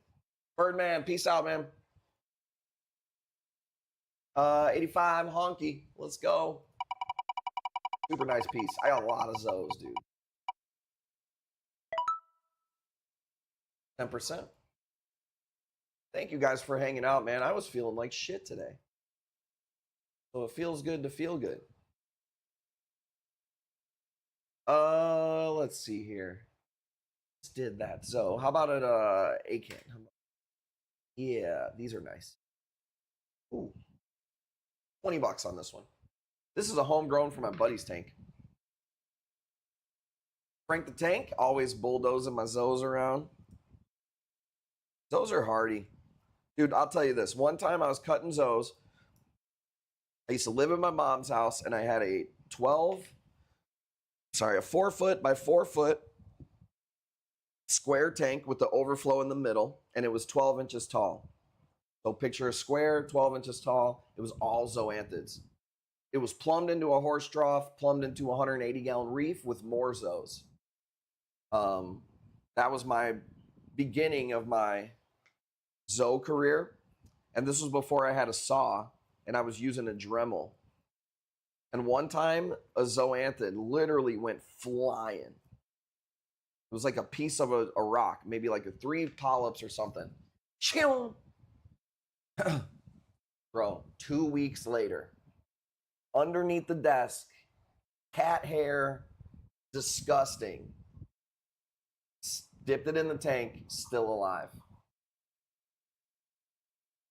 Birdman, peace out, man. 85, honky. Let's go. Super nice piece. I got a lot of Zoes, dude. 10%. Thank you guys for hanging out, man. I was feeling like shit today. So it feels good to feel good. Let's see here. Just did that. So how about at Acan? Yeah, these are nice. Ooh. $20 on this one. This is a homegrown from my buddy's tank. Frank the Tank, always bulldozing my Zoes around. Zoes are hardy. Dude, I'll tell you this. One time I was cutting Zoes. I used to live in my mom's house, and I had a 4 foot by 4 foot square tank with the overflow in the middle, and it was 12 inches tall. So picture a square, 12 inches tall. It was all zoanthids. It was plumbed into a horse trough, plumbed into a 180-gallon reef with more Zoes. That was my beginning of my Zoe career. And this was before I had a saw, and I was using a Dremel. And one time, a zoanthid literally went flying. It was like a piece of a rock, maybe like 3 polyps or something. Bro, 2 weeks later, underneath the desk, cat hair, disgusting. Dipped it in the tank, still alive.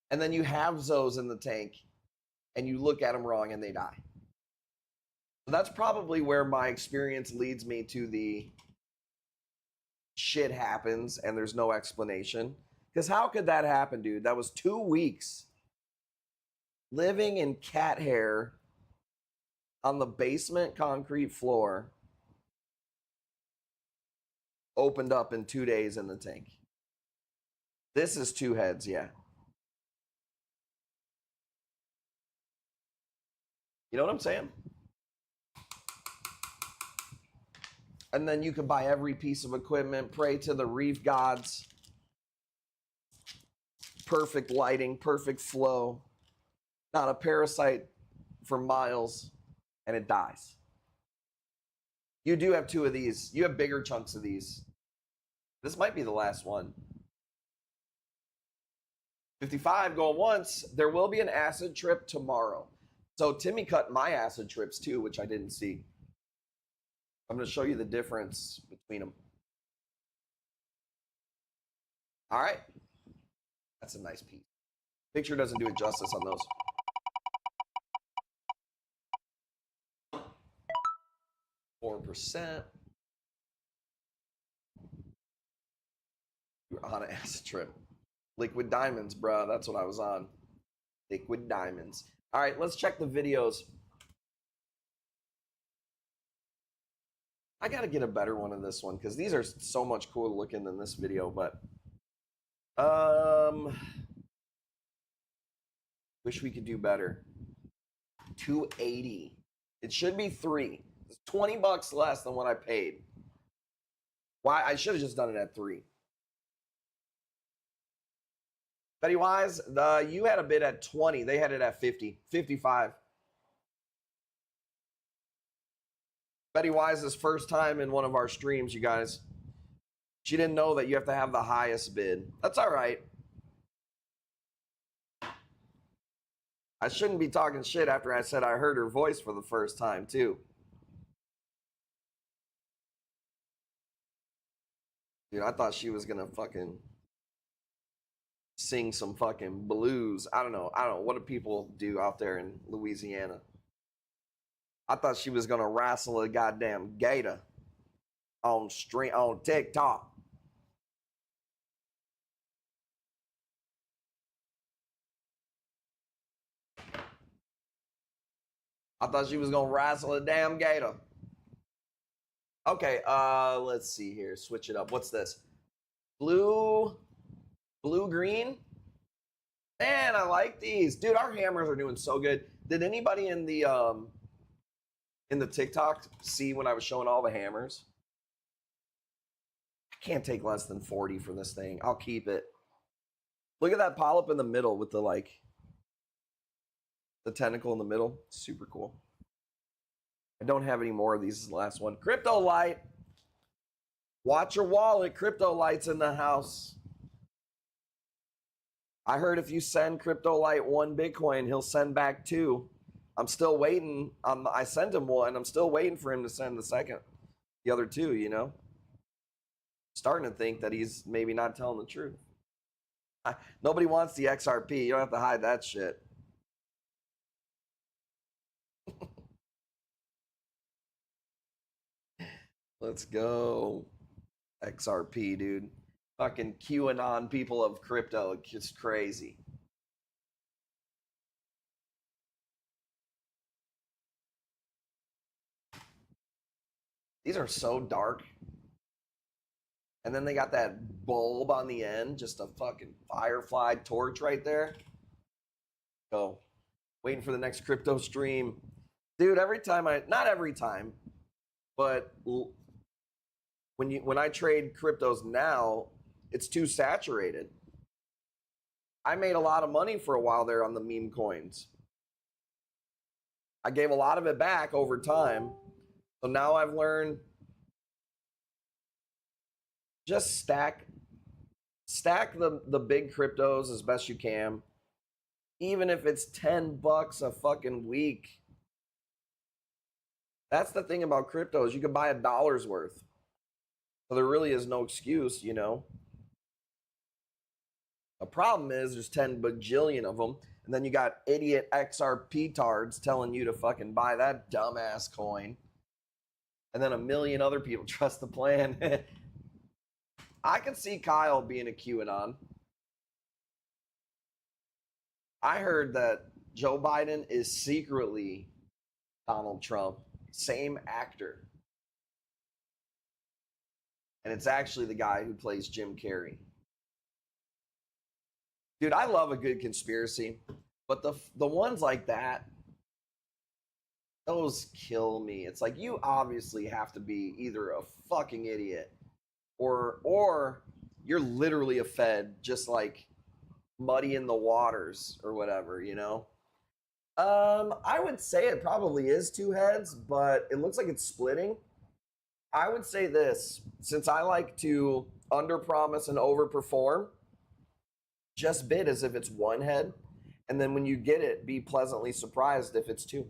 And then you have Zoes in the tank, and you look at them wrong, and they die. So that's probably where my experience leads me to the shit happens, and there's no explanation. Because how could that happen, dude? That was 2 weeks living in cat hair on the basement concrete floor, opened up in 2 days in the tank. This is 2 heads, yeah. You know what I'm saying? And then you could buy every piece of equipment, pray to the reef gods. Perfect lighting, perfect flow. Not a parasite for miles, and it dies. You do have 2 of these. You have bigger chunks of these. This might be the last one. 55 going once. There will be an acid trip tomorrow. So Timmy cut my acid trips too, which I didn't see. I'm going to show you the difference between them. All right. That's a nice piece. Picture doesn't do it justice on those. %. You're on an acid trip. Liquid diamonds, bro. That's what I was on. Liquid diamonds. All right, let's check the videos. I got to get a better one of this one because these are so much cooler looking than this video, but wish we could do better. 280. It should be 3. It's $20 less than what I paid. Why? I should have just done it at 3. Betty Wise, you had a bid at 20. They had it at 50, 55. Betty Wise's first time in one of our streams, you guys. She didn't know that you have to have the highest bid. That's all right. I shouldn't be talking shit after I said I heard her voice for the first time, too. Dude, I thought she was going to fucking sing some fucking blues. I don't know. What do people do out there in Louisiana? I thought she was going to wrestle a goddamn gator on TikTok. I thought she was going to wrestle a damn gator. Okay, let's see here. Switch it up. What's this? Blue green? Man, I like these. Dude, our hammers are doing so good. Did anybody in the in the TikTok see when I was showing all the hammers? I can't take less than 40 for this thing. I'll keep it. Look at that polyp in the middle with the the tentacle in the middle. Super cool. I don't have any more of these. This is the last one. Crypto Light. Watch your wallet. Crypto Light's in the house. I heard if you send Crypto Light 1 Bitcoin, he'll send back 2. I'm still waiting. I sent him 1. I'm still waiting for him to send the other 2, you know? Starting to think that he's maybe not telling the truth. Nobody wants the XRP. You don't have to hide that shit. Let's go. XRP, dude. Fucking QAnon people of crypto. It's just crazy. These are so dark. And then they got that bulb on the end. Just a fucking firefly torch right there. So, waiting for the next crypto stream. Dude, not every time, but when I trade cryptos now, it's too saturated. I made a lot of money for a while there on the meme coins. I gave a lot of it back over time. So now I've learned just stack the big cryptos as best you can. Even if it's $10 a fucking week. That's the thing about cryptos. You can buy $1 worth. So there really is no excuse, you know. The problem is there's 10 bajillion of them. And then you got idiot XRP tards telling you to fucking buy that dumbass coin. And then a million other people trust the plan. I can see Kyle being a QAnon. I heard that Joe Biden is secretly Donald Trump. Same actor. And it's actually the guy who plays Jim Carrey. Dude, I love a good conspiracy, but the ones like that, those kill me. It's like you obviously have to be either a fucking idiot or you're literally a Fed, just like muddying the waters or whatever, you know? I would say it probably is 2 heads, but it looks like it's splitting. I would say this, since I like to underpromise and overperform, just bid as if it's 1 head, and then when you get it, be pleasantly surprised if it's 2.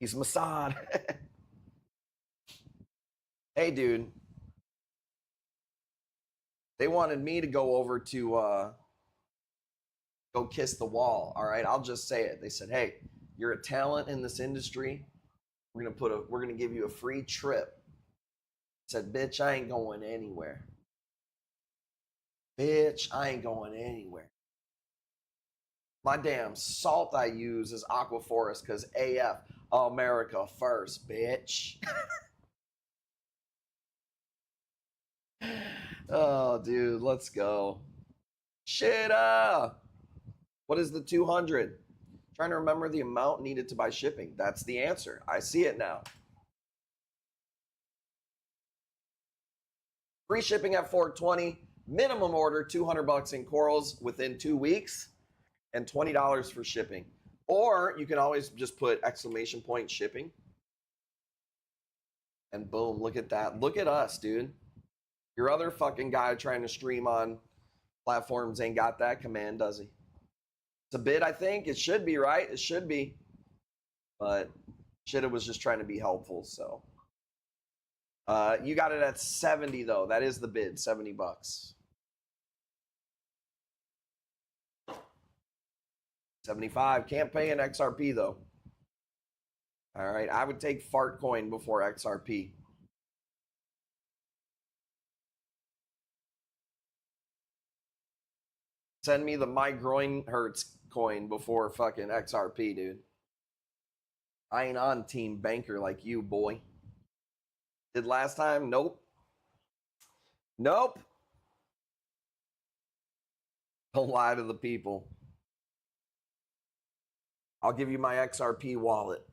He's Mossad. Hey, dude. They wanted me to go over to go kiss the wall. All right, I'll just say it. They said, "Hey, you're a talent in this industry. We're gonna give you a free trip." I said, "Bitch, I ain't going anywhere. Bitch, I ain't going anywhere. My damn salt I use is Aquaforest because AF America first, bitch." Oh, dude, let's go. Shit up. What is the 200? Trying to remember the amount needed to buy shipping. That's the answer. I see it now. Free shipping at 420. Minimum order $200 in corals within 2 weeks, and $20 for shipping. Or you can always just put ! shipping. And boom, look at that. Look at us, dude. Your other fucking guy trying to stream on platforms ain't got that command, does he? It's a bid, I think. It should be, right? It should be. But shit, was just trying to be helpful, so. You got it at 70, though. That is the bid, $70. 75. Can't pay an XRP, though. All right, I would take fart coin before XRP. Send me the my groin hurts coin before fucking XRP, dude. I ain't on team banker like you, boy. Did last time? Nope. Nope. Don't lie to the people. I'll give you my XRP wallet.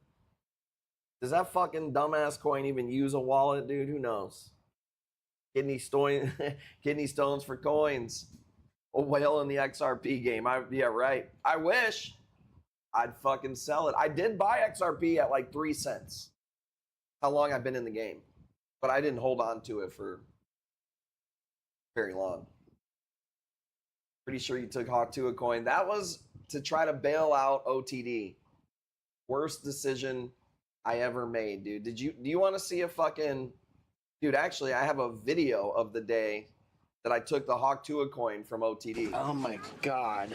Does that fucking dumbass coin even use a wallet, dude? Who knows? Kidney stone, kidney stones for coins. A whale in the XRP game. Yeah, right. I wish I'd fucking sell it. I did buy XRP at like 3 cents. How long I've been in the game, but I didn't hold on to it for very long. Pretty sure you took Hawk to a coin. That was to try to bail out OTD. Worst decision I ever made, dude. Do you want to see a fucking dude? Actually, I have a video of the day that I took the Hawk Tua coin from OTD. Oh my God.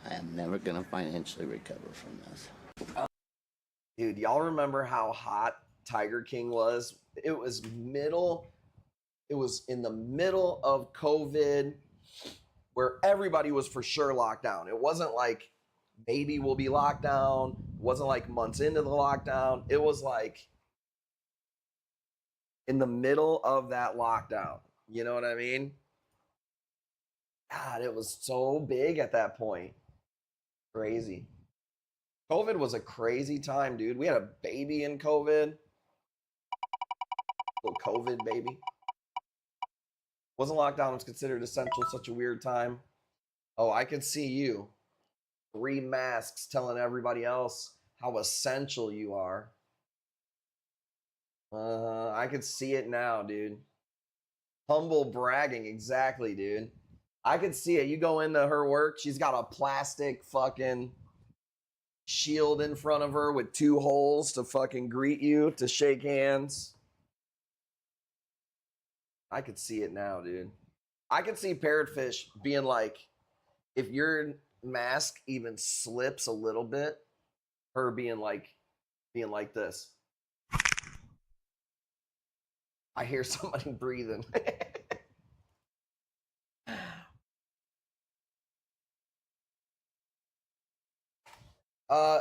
I am never gonna financially recover from this. Dude, y'all remember how hot Tiger King was? It was in the middle of COVID where everybody was for sure locked down. It wasn't like maybe we'll be locked down. It wasn't like months into the lockdown. It was like in the middle of that lockdown. You know what I mean? God, it was so big at that point. Crazy. COVID was a crazy time, dude. We had a baby in COVID. Little COVID baby. Wasn't lockdown was considered essential, such a weird time. Oh, I could see you. 3 masks telling everybody else how essential you are. I could see it now, dude. Humble bragging, exactly, dude. I could see it. You go into her work, she's got a plastic fucking shield in front of her with 2 holes to fucking greet you, to shake hands. I could see it now, dude. I could see Parrotfish being like, if your mask even slips a little bit, her being like this. I hear somebody breathing.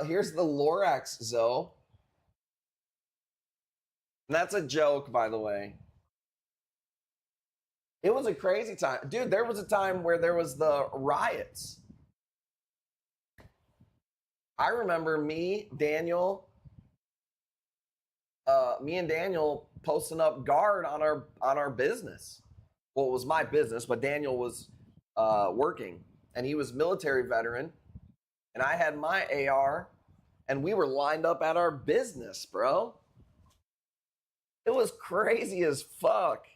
Here's the Lorax, Zoe. And that's a joke, by the way. It was a crazy time. Dude, there was a time where there was the riots. I remember me and Daniel posting up guard on our business. Well, it was my business, but Daniel was working, and he was military veteran, and I had my AR, and we were lined up at our business, bro. It was crazy as fuck.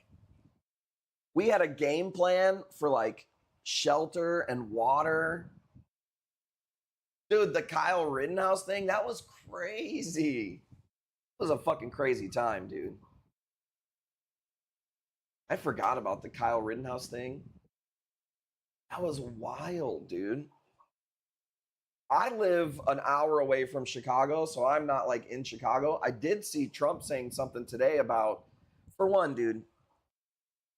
We had a game plan for like shelter and water. Dude, the Kyle Rittenhouse thing, that was crazy. It was a fucking crazy time, dude. I forgot about the Kyle Rittenhouse thing. That was wild, dude. I live an hour away from Chicago, so I'm not like in Chicago. I did see Trump saying something today about, for one, dude,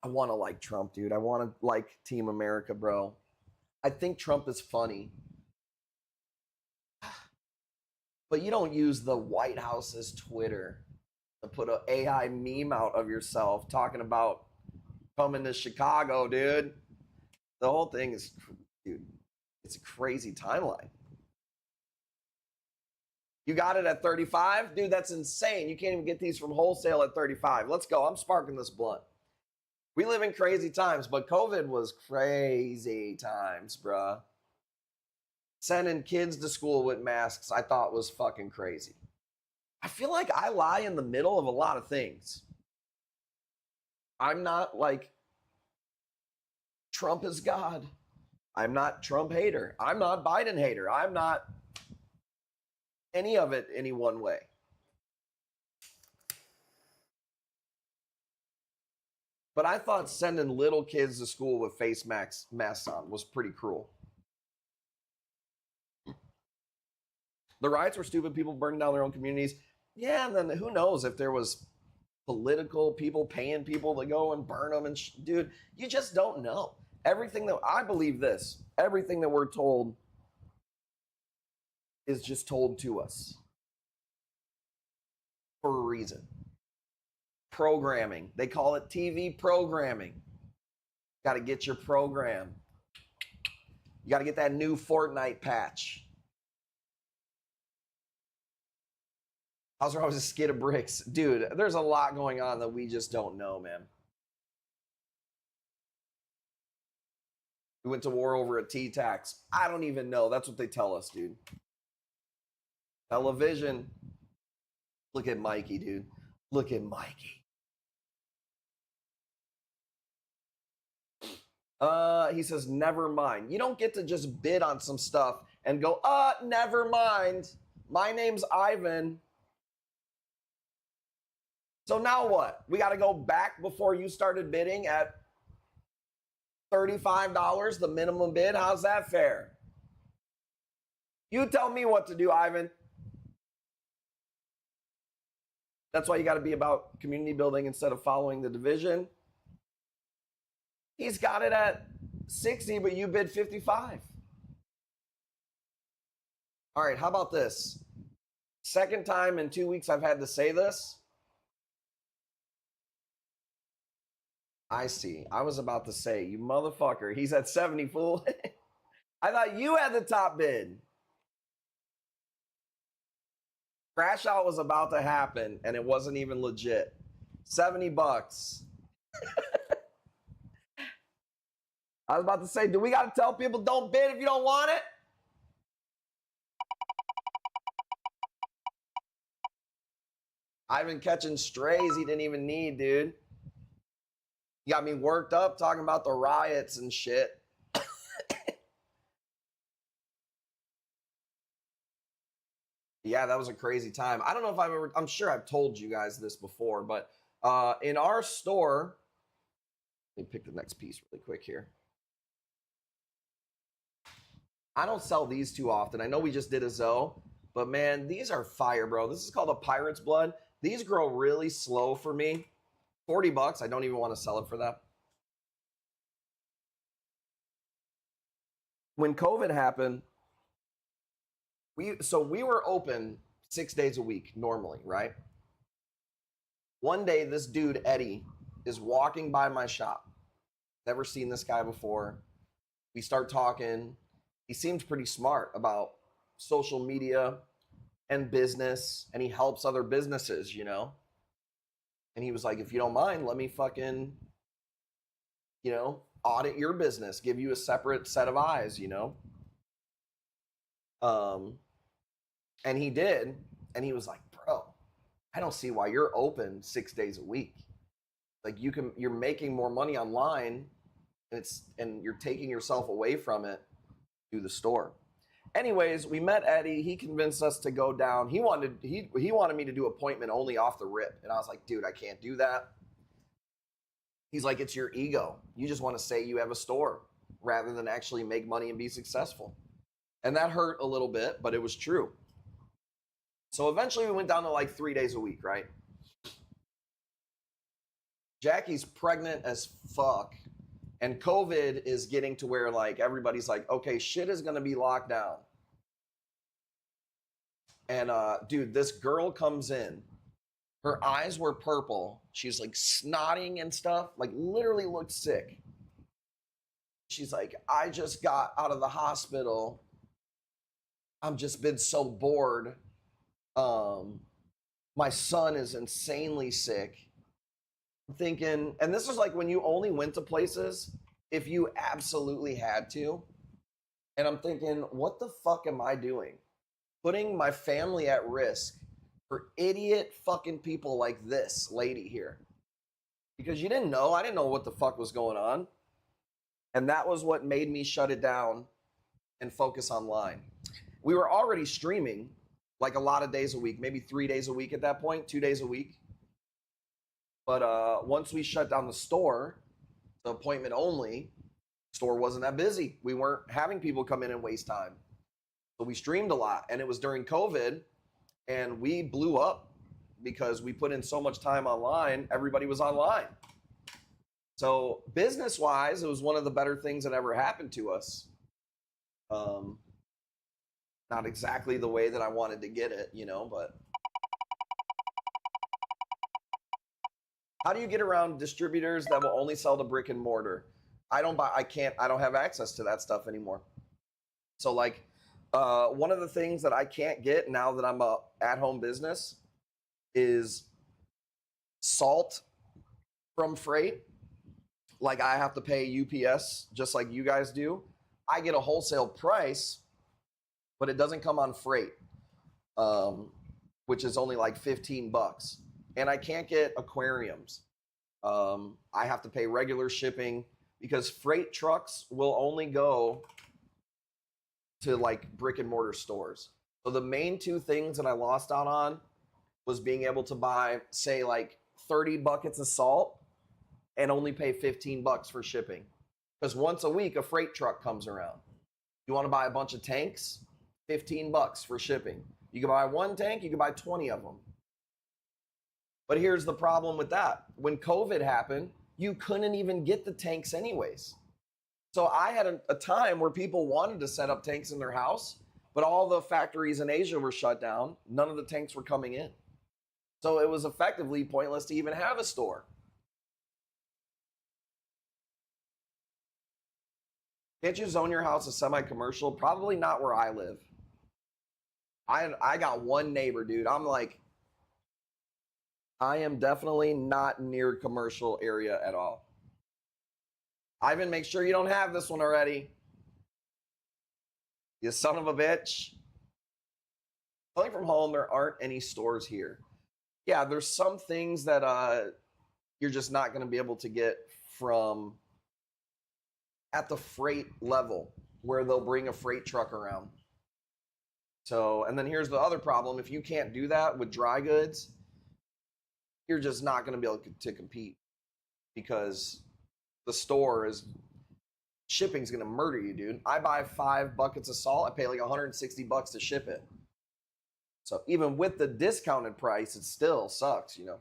I want to like Trump, dude. I want to like Team America, bro. I think Trump is funny. But you don't use the White House's Twitter to put an AI meme out of yourself talking about coming to Chicago, dude. The whole thing is, dude, it's a crazy timeline. You got it at 35? Dude, that's insane. You can't even get these from wholesale at 35. Let's go. I'm sparking this blunt. We live in crazy times, but COVID was crazy times, bruh. Sending kids to school with masks, I thought was fucking crazy. I feel like I lie in the middle of a lot of things. I'm not like Trump is God. I'm not Trump hater. I'm not Biden hater. I'm not any of it any one way. But I thought sending little kids to school with face masks on was pretty cruel. The riots were stupid. People burning down their own communities. Yeah, and then who knows if there was political people paying people to go and burn them. And dude, you just don't know. Everything that I believe this, everything that we're told is just told to us for a reason. Programming. They call it TV programming. Got to get your program. You got to get that new Fortnite patch. How's there always a skid of bricks? Dude, there's a lot going on that we just don't know, man. We went to war over a T-tax. I don't even know. That's what they tell us, dude. Television. Look at Mikey, dude. Look at Mikey. He says, never mind. You don't get to just bid on some stuff and go, never mind. My name's Ivan. So now what? We got to go back before you started bidding at $35, the minimum bid? How's that fair? You tell me what to do, Ivan. That's why you got to be about community building instead of following the division. He's got it at 60, but you bid 55. All right, how about this? Second time in 2 weeks I've had to say this. I see. I was about to say, you motherfucker, he's at 70, fool. I thought you had the top bid. Crash out was about to happen, and it wasn't even legit. $70. I was about to say, do we got to tell people don't bid if you don't want it? I've been catching strays he didn't even need, dude. You got me worked up talking about the riots and shit. Yeah, that was a crazy time. I don't know if I'm sure I've told you guys this before, but in our store, let me pick the next piece really quick here. I don't sell these too often. I know we just did a Zoe, but man, these are fire, bro. This is called a pirate's blood. These grow really slow for me. $40. I don't even want to sell it for that. When COVID happened, we were open 6 days a week normally, right? One day, this dude, Eddie, is walking by my shop. Never seen this guy before. We start talking. He seems pretty smart about social media and business, and he helps other businesses, you know? And he was like, if you don't mind, let me fucking, you know, audit your business, give you a separate set of eyes, you know? And he did, and he was like, bro, I don't see why you're open 6 days a week. Like you're making more money online, and you're taking yourself away from it to the store. Anyways, we met Eddie. He convinced us to go down. He wanted me to do appointment only off the rip. And I was like, dude, I can't do that. He's like, it's your ego. You just want to say you have a store rather than actually make money and be successful. And that hurt a little bit, but it was true. So eventually we went down to like 3 days a week, right? Jackie's pregnant as fuck. And COVID is getting to where like everybody's like, okay, shit is going to be locked down. And dude, this girl comes in. Her eyes were purple. She's like snotting and stuff, like literally looked sick. She's like, I just got out of the hospital. I've just been so bored. My son is insanely sick. I'm thinking, and this is like when you only went to places if you absolutely had to. And I'm thinking, what the fuck am I doing? Putting my family at risk for idiot fucking people like this lady here. Because you didn't know, I didn't know what the fuck was going on. And that was what made me shut it down and focus online. We were already streaming like a lot of days a week, maybe 3 days a week at that point, 2 days a week. But once we shut down the store, the appointment only, store wasn't that busy. We weren't having people come in and waste time. So we streamed a lot, and it was during COVID, and we blew up because we put in so much time online, everybody was online. So business-wise, it was one of the better things that ever happened to us. Not exactly the way that I wanted to get it, you know, but... How do you get around distributors that will only sell to brick and mortar? I don't have access to that stuff anymore. So like, one of the things that I can't get now that I'm a at-home business is salt from freight. Like I have to pay UPS just like you guys do. I get a wholesale price, but it doesn't come on freight, which is only like 15 bucks. And I can't get aquariums. I have to pay regular shipping because freight trucks will only go to like brick and mortar stores. So the main two things that I lost out on was being able to buy, say, like 30 buckets of salt and only pay 15 bucks for shipping. Because once a week, a freight truck comes around. You want to buy a bunch of tanks? 15 bucks for shipping. You can buy one tank, you can buy 20 of them. But here's the problem with that. When COVID happened, you couldn't even get the tanks anyways. So I had a time where people wanted to set up tanks in their house, but all the factories in Asia were shut down. None of the tanks were coming in. So it was effectively pointless to even have a store. Can't you zone your house as semi-commercial? Probably not where I live. I got one neighbor, dude. I'm like, I am definitely not near commercial area at all. Ivan, make sure you don't have this one already. You son of a bitch. Selling from home, there aren't any stores here. Yeah, there's some things that you're just not going to be able to get from at the freight level where they'll bring a freight truck around. So, and then here's the other problem. If you can't do that with dry goods, you're just not going to be able to compete because the store is shipping's going to murder you, dude. I buy 5 buckets of salt. I pay like 160 bucks to ship it. So even with the discounted price, it still sucks, you know.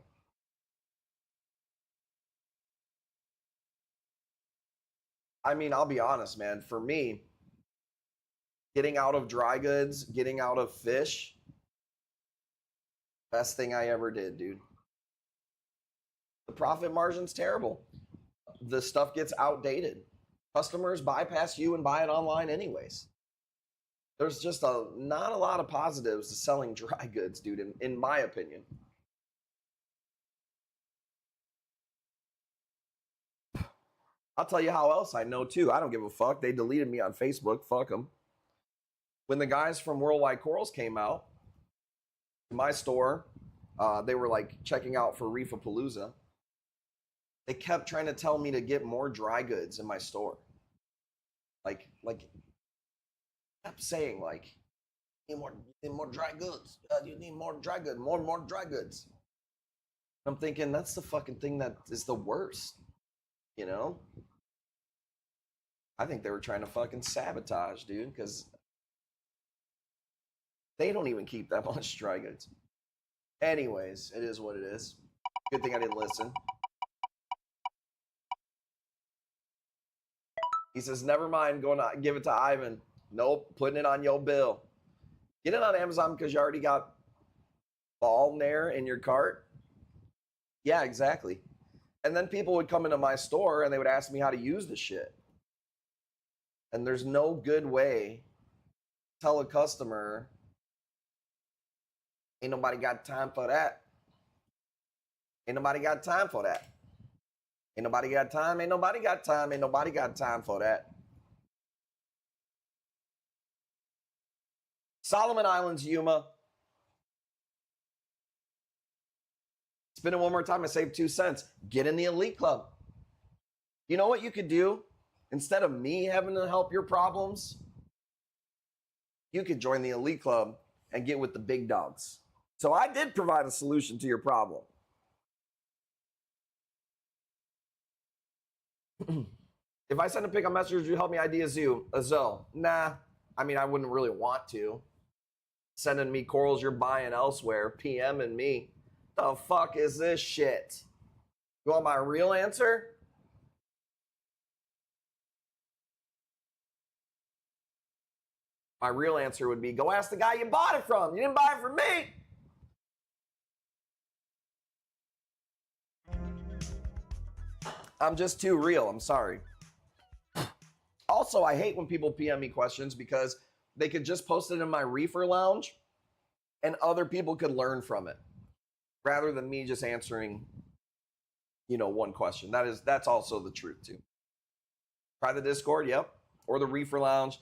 I mean, I'll be honest, man. For me, getting out of dry goods, getting out of fish, best thing I ever did, dude. The profit margin's terrible. The stuff gets outdated. Customers bypass you and buy it online anyways. There's just not a lot of positives to selling dry goods, dude, in my opinion. I'll tell you how else I know too. I don't give a fuck. They deleted me on Facebook. Fuck them. When the guys from Worldwide Corals came out to my store, they were like checking out for Reefapalooza. They kept trying to tell me to get more dry goods in my store. Like kept saying like, you need more dry goods. You need more dry goods, more dry goods. I'm thinking that's the fucking thing that is the worst, you know? I think they were trying to fucking sabotage, dude, because they don't even keep that much dry goods. Anyways, it is what it is. Good thing I didn't listen. He says, never mind, going to give it to Ivan. Nope, putting it on your bill. Get it on Amazon because you already got ball nair in your cart. Yeah, exactly. And then people would come into my store and they would ask me how to use the shit. And there's no good way to tell a customer, ain't nobody got time for that. Ain't nobody got time for that. Ain't nobody got time, ain't nobody got time, ain't nobody got time for that. Solomon Islands, Yuma. Spin it one more time, I saved 2 cents. Get in the elite club. You know what you could do? Instead of me having to help your problems, you could join the elite club and get with the big dogs. So I did provide a solution to your problem. If I send a pick on message, would you help me ID a zoo? Nah. I mean, I wouldn't really want to. Sending me corals you're buying elsewhere, PMing me. The fuck is this shit? You want my real answer? My real answer would be, go ask the guy you bought it from. You didn't buy it from me. I'm just too real. I'm sorry. Also, I hate when people PM me questions because they could just post it in my reefer lounge and other people could learn from it. rather than me just answering, you know, one question. That's also the truth too. Try the Discord, yep, or the Reefer Lounge.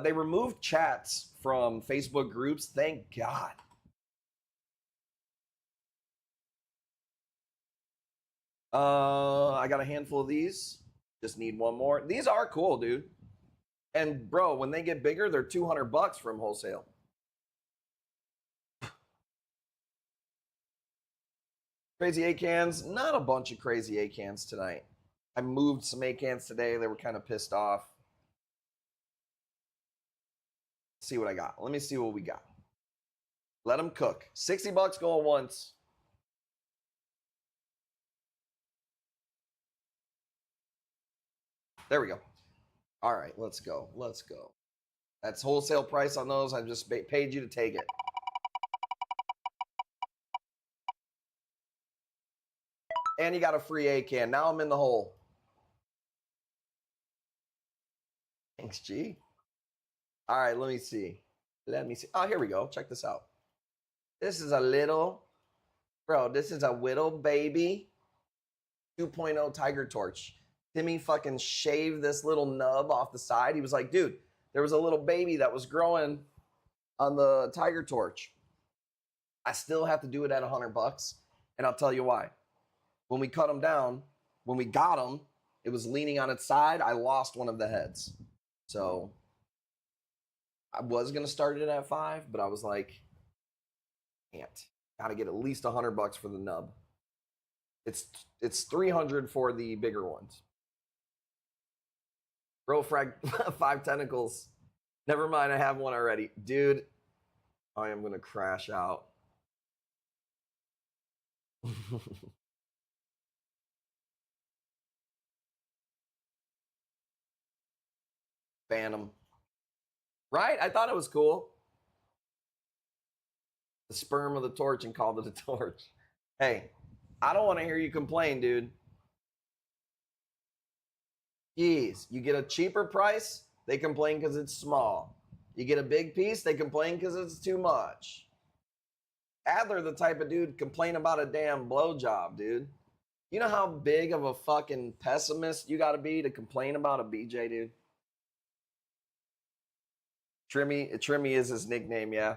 They removed chats from Facebook groups. Thank God. I got a handful of these. Just need one more. These are cool, dude. And bro, when they get bigger, they're $200 from wholesale. Crazy A-cans, not a bunch of crazy A-cans tonight. I moved some A-cans today. They were kind of pissed off. See what I got. Let me see what we got. Let them cook. $60 going once. There we go. All right, let's go. Let's go. That's wholesale price on those. I just paid you to take it. And you got a free A-can. Now I'm in the hole. Thanks, G. All right, let me see. Let me see. Oh, here we go. Check this out. This is a little, bro, this is a little baby 2.0 Tiger Torch. Timmy fucking shaved this little nub off the side. He was like, dude, there was a little baby that was growing on the Tiger Torch. I still have to do it at $100. And I'll tell you why. When we cut him down, when we got him, it was leaning on its side. I lost one of the heads. So I was going to start it at 5, but I was like, can't. Got to get at least $100 for the nub. It's 300 for the bigger ones. Bro, frag 5 tentacles. Never mind, I have one already. Dude, I am going to crash out. Phantom. Right? I thought it was cool. The sperm of the torch and called it a torch. Hey, I don't want to hear you complain, dude. Jeez, you get a cheaper price, they complain because it's small. You get a big piece, they complain because it's too much. Adler, the type of dude, complain about a damn blowjob, dude. You know how big of a fucking pessimist you got to be to complain about a BJ, dude? Trimmy is his nickname, yeah.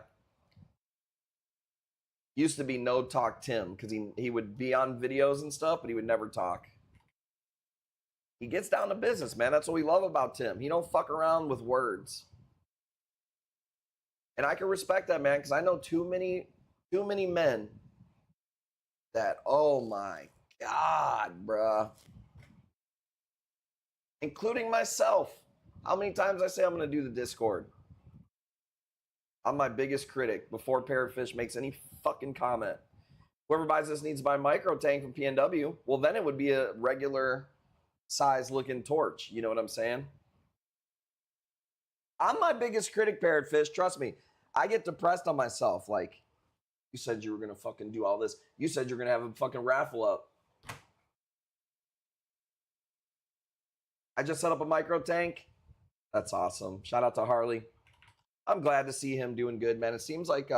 Used to be No Talk Tim because he would be on videos and stuff, but he would never talk. He gets down to business, man. That's what we love about Tim. He don't fuck around with words. And I can respect that, man, because I know too many men that, oh my God, bruh. Including myself. How many times I say I'm going to do the Discord? I'm my biggest critic before Parrotfish makes any fucking comment. Whoever buys this needs to buy Micro Tank from PNW. Well, then it would be a regular size looking torch. You know what I'm saying? I'm my biggest critic, Parrotfish. Trust me. I get depressed on myself. Like, you said you were going to fucking do all this. You said you're going to have a fucking raffle up. I just set up a Micro Tank. That's awesome. Shout out to Harley. I'm glad to see him doing good, man. It seems like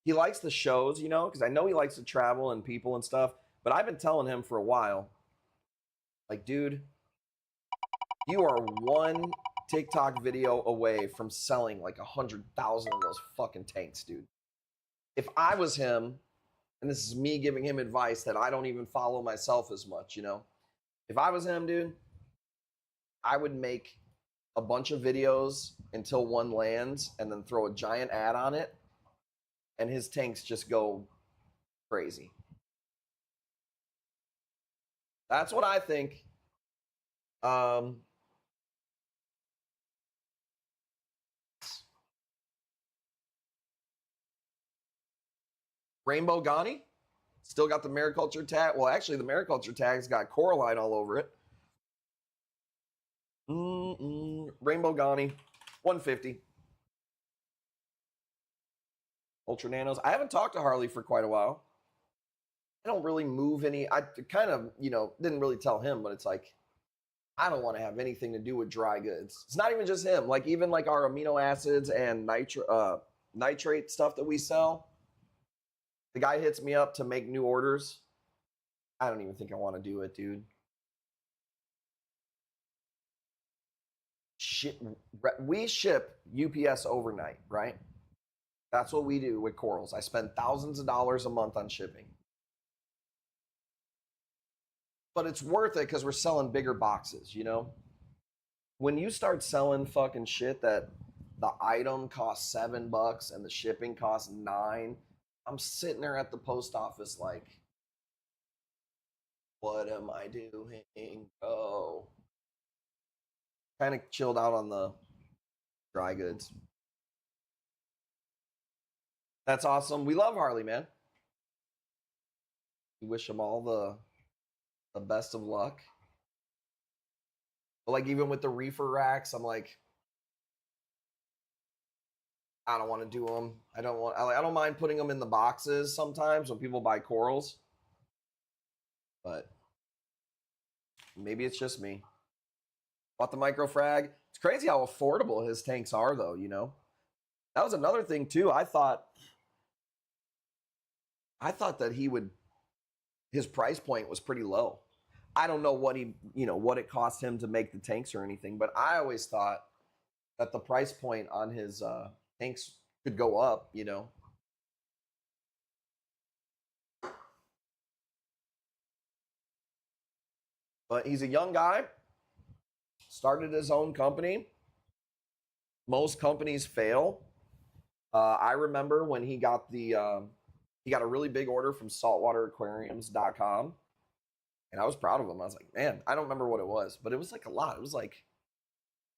he likes the shows, you know, because I know he likes to travel and people and stuff. But I've been telling him for a while, like, dude, you are one TikTok video away from selling like 100,000 of those fucking tanks, dude. If I was him, and this is me giving him advice that I don't even follow myself as much, you know. If I was him, dude, I would make a bunch of videos until one lands and then throw a giant ad on it, and his tanks just go crazy. That's what I think. Rainbow Ghani still got the mariculture tag. Well, actually, the mariculture tag's got Coraline all over it. Rainbow Ghani, 150. Ultra Nanos. I haven't talked to Harley for quite a while. I don't really move any. I kind of, you know, didn't really tell him, but it's like, I don't want to have anything to do with dry goods. It's not even just him. Like, even like our amino acids and nitrate stuff that we sell. The guy hits me up to make new orders. I don't even think I want to do it, dude. We ship UPS overnight, right? That's what we do with corals. I spend thousands of dollars a month on shipping. But it's worth it because we're selling bigger boxes, you know? When you start selling fucking shit that the item costs $7 and the shipping costs $9, I'm sitting there at the post office like, what am I doing? Oh. Kind of chilled out on the dry goods. That's awesome. We love Harley, man. We wish them all the best of luck. But like even with the reefer racks, I'm like, I don't want to do them. I don't mind putting them in the boxes sometimes when people buy corals. But maybe it's just me. Bought the microfrag. It's crazy how affordable his tanks are, though, you know? That was another thing, too. I thought that his price point was pretty low. I don't know what what it cost him to make the tanks or anything, but I always thought that the price point on his tanks could go up, you know? But he's a young guy, started his own company. Most companies fail. I remember when he got a really big order from saltwateraquariums.com. And I was proud of him. I was like, man, I don't remember what it was, but it was like a lot. It was like,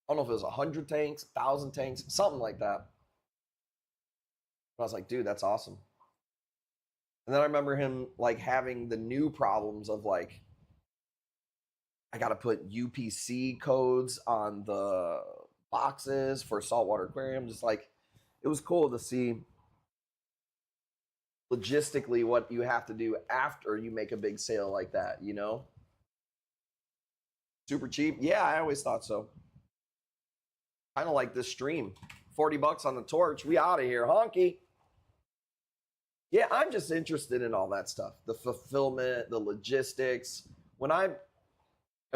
I don't know if it was 100 tanks, 1,000 tanks, something like that. But I was like, dude, that's awesome. And then I remember him like having the new problems of like, I got to put UPC codes on the boxes for saltwater aquariums. It's like, it was cool to see logistically what you have to do after you make a big sale like that, you know? Super cheap. Yeah, I always thought so. Kind of like this stream. $40 on the torch. We out of here. Honky. Yeah, I'm just interested in all that stuff. The fulfillment, the logistics. When I'm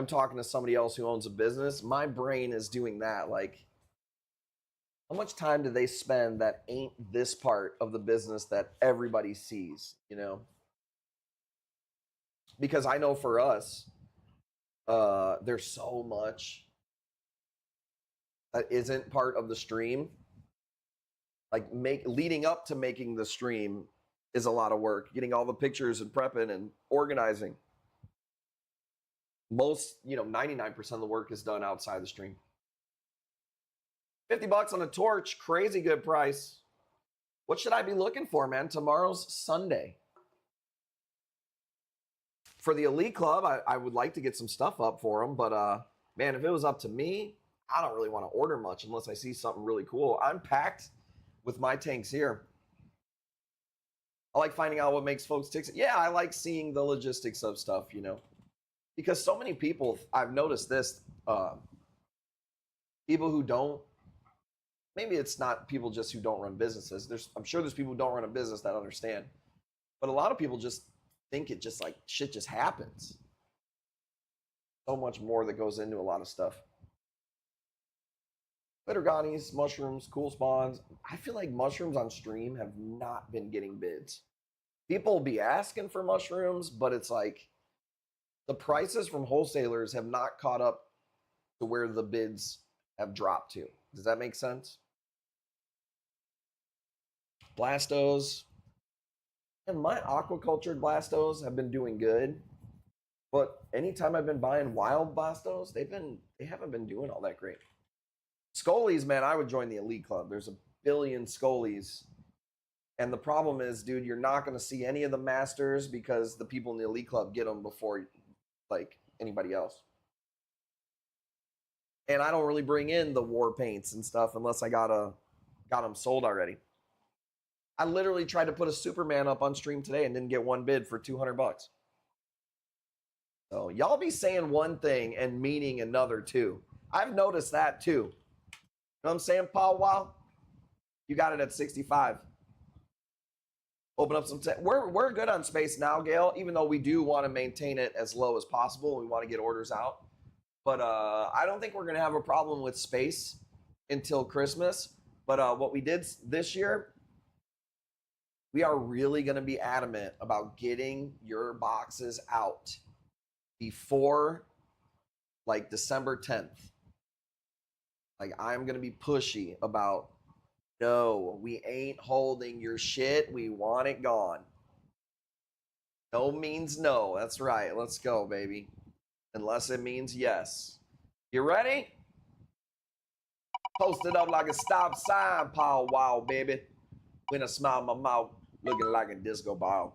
talking to somebody else who owns a business, my brain is doing that. Like, how much time do they spend that ain't this part of the business that everybody sees, you know? Because I know for us, there's so much that isn't part of the stream. Like leading up to making the stream is a lot of work. Getting all the pictures and prepping and organizing. Most, 99% of the work is done outside the stream. $50 on a torch, crazy good price. What should I be looking for, man? Tomorrow's Sunday. For the Elite Club, I would like to get some stuff up for them, but man, if it was up to me, I don't really want to order much unless I see something really cool. I'm packed with my tanks here. I like finding out what makes folks tick. Yeah, I like seeing the logistics of stuff, because so many people, I've noticed this, people who don't, maybe it's not people just who don't run businesses. I'm sure there's people who don't run a business that understand, but a lot of people just think it just like shit just happens. So much more that goes into a lot of stuff. Glitterganies, mushrooms, cool spawns. I feel like mushrooms on stream have not been getting bids. People will be asking for mushrooms, but it's like the prices from wholesalers have not caught up to where the bids have dropped to. Does that make sense? Blastos. And my aquacultured Blastos have been doing good. But anytime I've been buying wild Blastos, they haven't been doing all that great. Scolies, man, I would join the Elite Club. There's a billion Scolies. And the problem is, dude, you're not going to see any of the masters because the people in the Elite Club get them before like anybody else. And I don't really bring in the war paints and stuff unless I got them sold already. I literally tried to put a Superman up on stream today and didn't get one bid for $200. So y'all be saying one thing and meaning another too. I've noticed that too. You know what I'm saying, Paul? Wow, you got it at 65. Open up some. We're good on space now, Gail. Even though we do want to maintain it as low as possible, we want to get orders out. But I don't think we're gonna have a problem with space until Christmas. But what we did this year, we are really gonna be adamant about getting your boxes out before like December 10th. Like I'm gonna be pushy about, no, we ain't holding your shit. We want it gone. No means no. That's right. Let's go, baby. Unless it means yes. You ready? Post it up like a stop sign, Paul Wow, baby. When I smile my mouth, looking like a disco ball.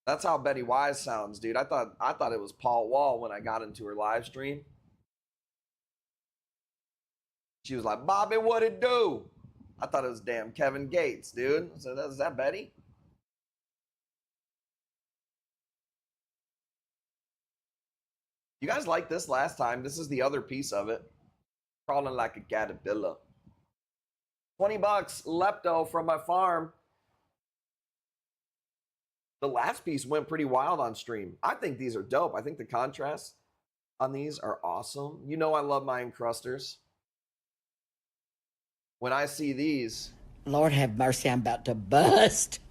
That's how Betty Wise sounds, dude. I thought it was Paul Wall when I got into her live stream. She was like, Bobby, what it do? I thought it was damn Kevin Gates, dude. So is that Betty? You guys liked this last time. This is the other piece of it. Crawling like a caterpillar. $20 lepto from my farm. The last piece went pretty wild on stream. I think these are dope. I think the contrasts on these are awesome. You know I love my encrusters. When I see these, Lord have mercy, I'm about to bust.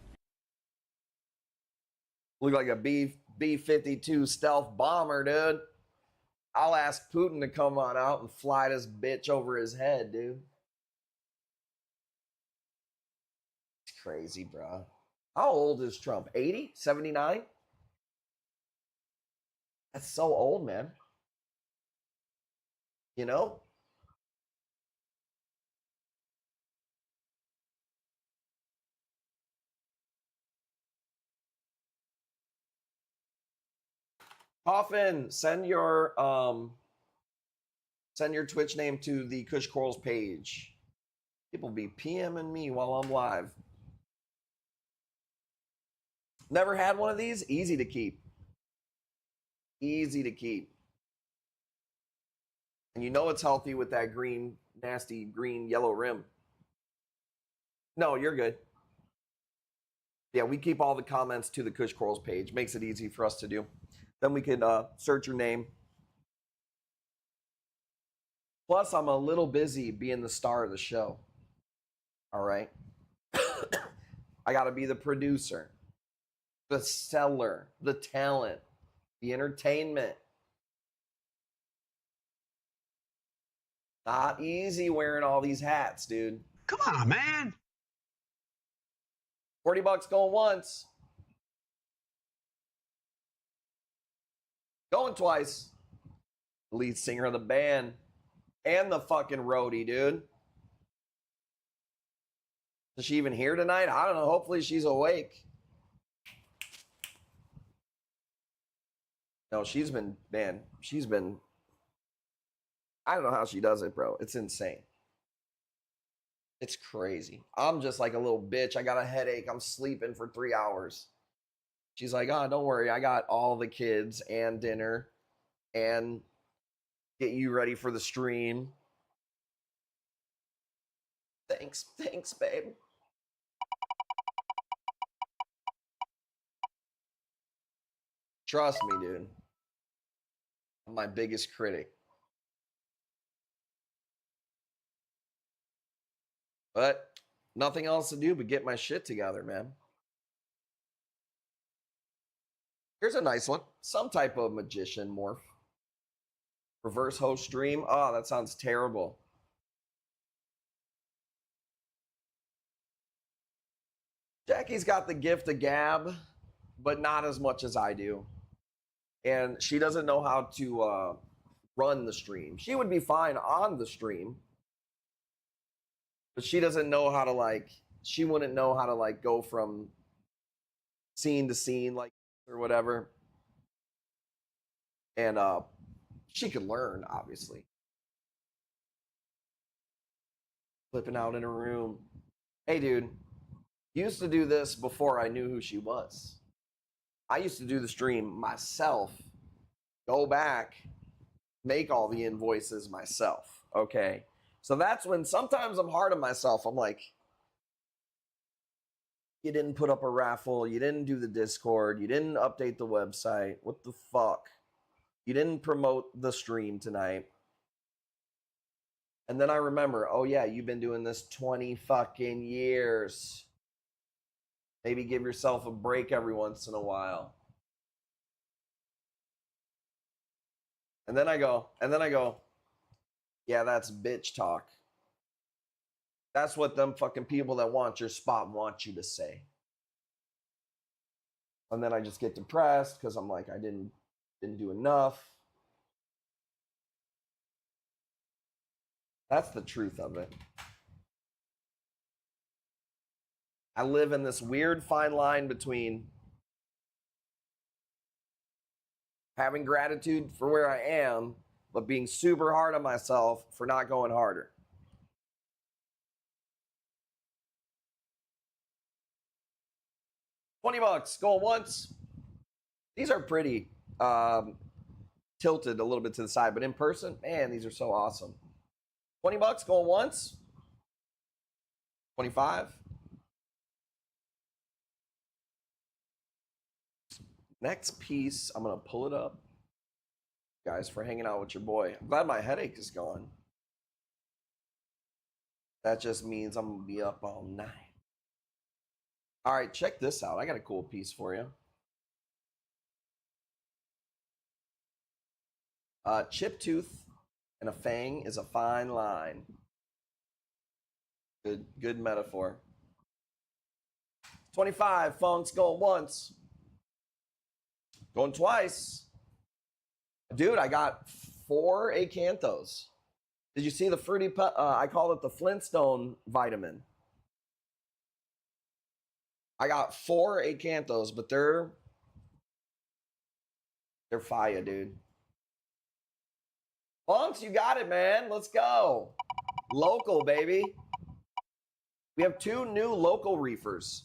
look like a B-52 stealth bomber, dude. I'll ask Putin to come on out and fly this bitch over his head, dude. It's crazy, bro. How old is Trump? 80? 79? That's so old, man. You know? Coffin, send your Twitch name to the Kush Corals page. People be PMing me while I'm live. Never had one of these? Easy to keep. Easy to keep. And you know it's healthy with that green, nasty green yellow rim. No, you're good. Yeah, we keep all the comments to the Kush Corals page. Makes it easy for us to do. Then we can search your name. Plus, I'm a little busy being the star of the show. All right. I got to be the producer, the seller, the talent, the entertainment. Not easy wearing all these hats, dude. Come on, man. $40 going once. Going twice. Lead singer of the band. And the fucking roadie, dude. Is she even here tonight? I don't know. Hopefully she's awake. No, she's been, I don't know how she does it, bro. It's insane. It's crazy. I'm just like a little bitch. I got a headache. I'm sleeping for 3 hours. She's like, oh, don't worry. I got all the kids and dinner and get you ready for the stream. Thanks, babe. Trust me, dude. I'm my biggest critic. But nothing else to do but get my shit together, man. Here's a nice one. Some type of magician morph. Reverse host stream. Oh, that sounds terrible. Jackie's got the gift of gab, but not as much as I do. And she doesn't know how to run the stream. She would be fine on the stream, but she doesn't know how to she wouldn't know how to go from scene to scene or whatever. And she could learn, obviously. Flipping out in her room. Hey, dude, used to do this before I knew who she was. I used to do the stream myself, go back, make all the invoices myself, okay? So that's when sometimes I'm hard on myself. I'm like, You didn't put up a raffle. You didn't do the Discord. You didn't update the website. What the fuck? You didn't promote the stream tonight. And then I remember, oh yeah, you've been doing this 20 fucking years. Maybe give yourself a break every once in a while. And then I go, yeah, that's bitch talk. That's what them fucking people that want your spot want you to say. And then I just get depressed because I'm like, I didn't do enough. That's the truth of it. I live in this weird fine line between having gratitude for where I am, but being super hard on myself for not going harder. $20 going once. These are pretty tilted a little bit to the side, but in person, man, these are so awesome. $20 going once. 25. Next piece, I'm gonna pull it up. Guys, for hanging out with your boy. I'm glad my headache is gone. That just means I'm gonna be up all night. All right, check this out. I got a cool piece for you. Chip tooth and a fang is a fine line. Good metaphor. 25, Funk's going once. Going twice. Dude, I got 4 acanthos. Did you see the fruity, I call it the Flintstone vitamin. I got 4 acanthos, but they're fire, dude. Funks, you got it, man. Let's go. Local, baby. We have 2 new local reefers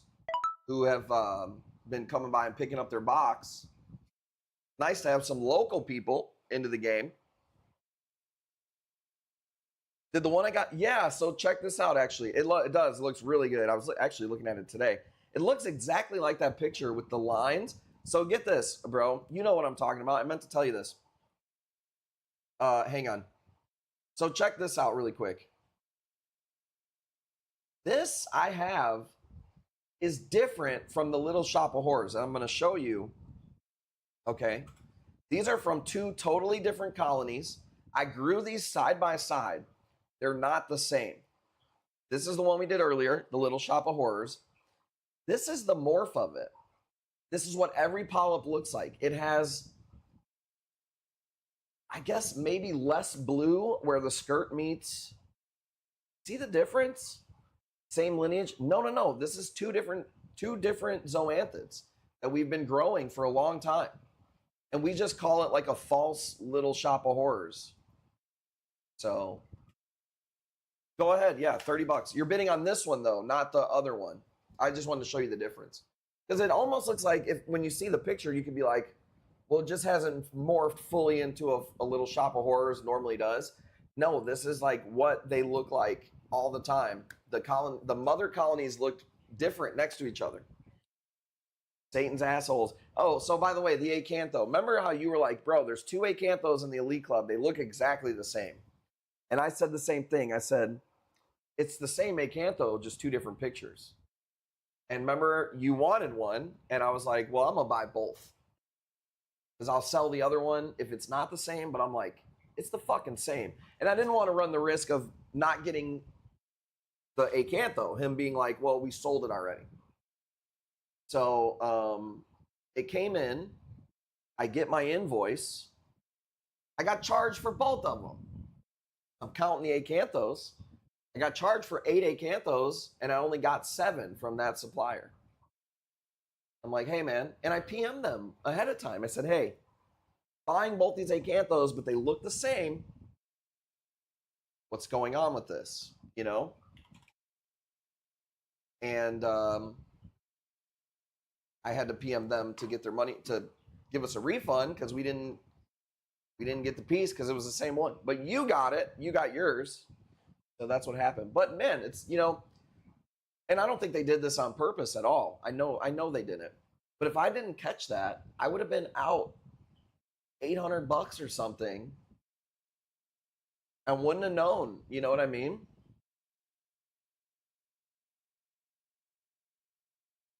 who have been coming by and picking up their box. Nice to have some local people into the game. Did the one I got? Yeah, so check this out, actually. It does. It looks really good. I was actually looking at it today. It looks exactly like that picture with the lines. So get this, bro. You know what I'm talking about. I meant to tell you this. Hang on. So check this out really quick. This I have is different from the Little Shop of Horrors. And I'm going to show you. Okay. These are from 2 totally different colonies. I grew these side by side. They're not the same. This is the one we did earlier, the Little Shop of Horrors. This is the morph of it. This is what every polyp looks like. It has, I guess, maybe less blue where the skirt meets. See the difference? Same lineage? No. This is two different zoanthids that we've been growing for a long time. And we just call it like a false Little Shop of Horrors. So go ahead. Yeah, $30. You're bidding on this one, though, not the other one. I just wanted to show you the difference. Because it almost looks like when you see the picture, you could be like, well, it just hasn't morphed fully into a Little Shop of Horrors normally does. No, this is like what they look like all the time. The mother colonies looked different next to each other. Satan's assholes. Oh, so by the way, the acantho. Remember how you were like, bro, there's 2 acanthos in the Elite Club. They look exactly the same. And I said the same thing. I said, it's the same acantho, just 2 different pictures. And remember, you wanted one, and I was like, well, I'm going to buy both. Because I'll sell the other one if it's not the same, but I'm like, it's the fucking same. And I didn't want to run the risk of not getting the acantho, him being like, well, we sold it already. So it came in. I get my invoice. I got charged for both of them. I'm counting the acanthos. I got charged for 8 acanthos, and I only got 7 from that supplier. I'm like, hey, man. And I PM'd them ahead of time. I said, hey, buying both these acanthos, but they look the same. What's going on with this? You know? And I had to PM them to get their money, to give us a refund, because we didn't get the piece because it was the same one. But you got it. You got yours. So that's what happened. But man, it's, you know, And I don't think they did this on purpose at all. I know they didn't. But if I didn't catch that, I would have been out $800 or something and wouldn't have known. You know what I mean?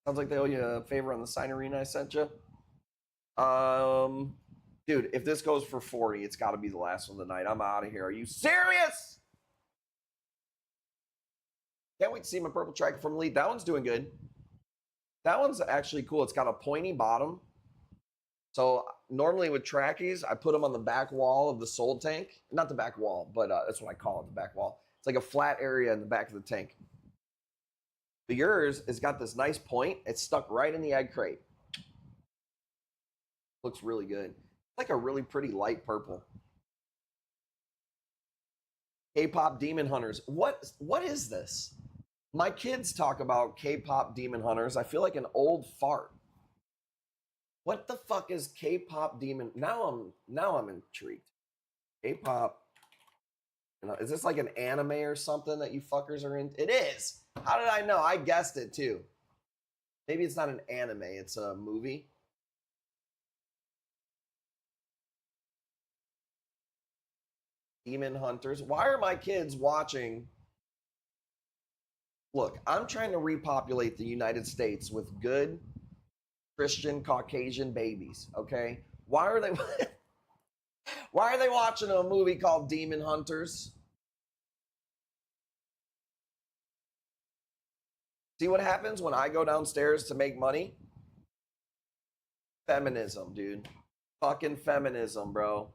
Sounds like they owe you a favor on the signorina I sent you. Dude, if this goes for 40, it's got to be the last one of the night. I'm out of here. Are you serious? Can't wait to see my purple tracker from Elite. That one's doing good. That one's actually cool. It's got a pointy bottom. So normally with trackies, I put them on the back wall of the sold tank. Not the back wall, but that's what I call it, the back wall. It's like a flat area in the back of the tank. But yours has got this nice point. It's stuck right in the egg crate. Looks really good. It's like a really pretty light purple. K-pop Demon Hunters. What is this? My kids talk about K-pop Demon Hunters. I feel like an old fart. What the fuck is K-pop Demon? Now I'm intrigued. K-pop. Is this like an anime or something that you fuckers are in? It is. How did I know? I guessed it too. Maybe it's not an anime. It's a movie. Demon Hunters. Why are my kids watching? Look, I'm trying to repopulate the United States with good Christian Caucasian babies, okay? Why are they watching a movie called Demon Hunters? See what happens when I go downstairs to make money? Feminism, dude. Fucking feminism, bro.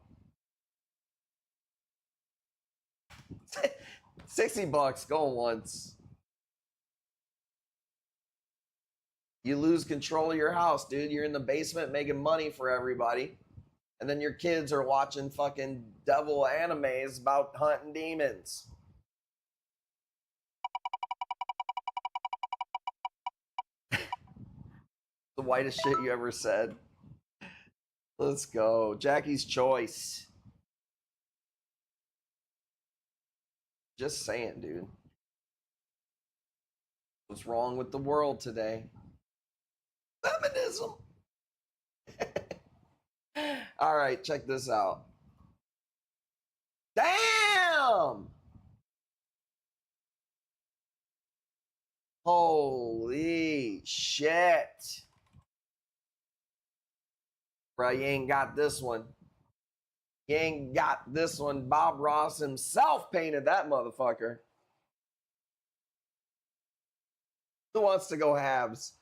$60 going once. You lose control of your house, dude. You're in the basement making money for everybody. And then your kids are watching fucking devil animes about hunting demons. The whitest shit you ever said. Let's go. Jackie's Choice. Just saying, dude. What's wrong with the world today? Feminism. All right, check this out. Damn! Holy shit. Bro, you ain't got this one. You ain't got this one. Bob Ross himself painted that motherfucker. Who wants to go halves?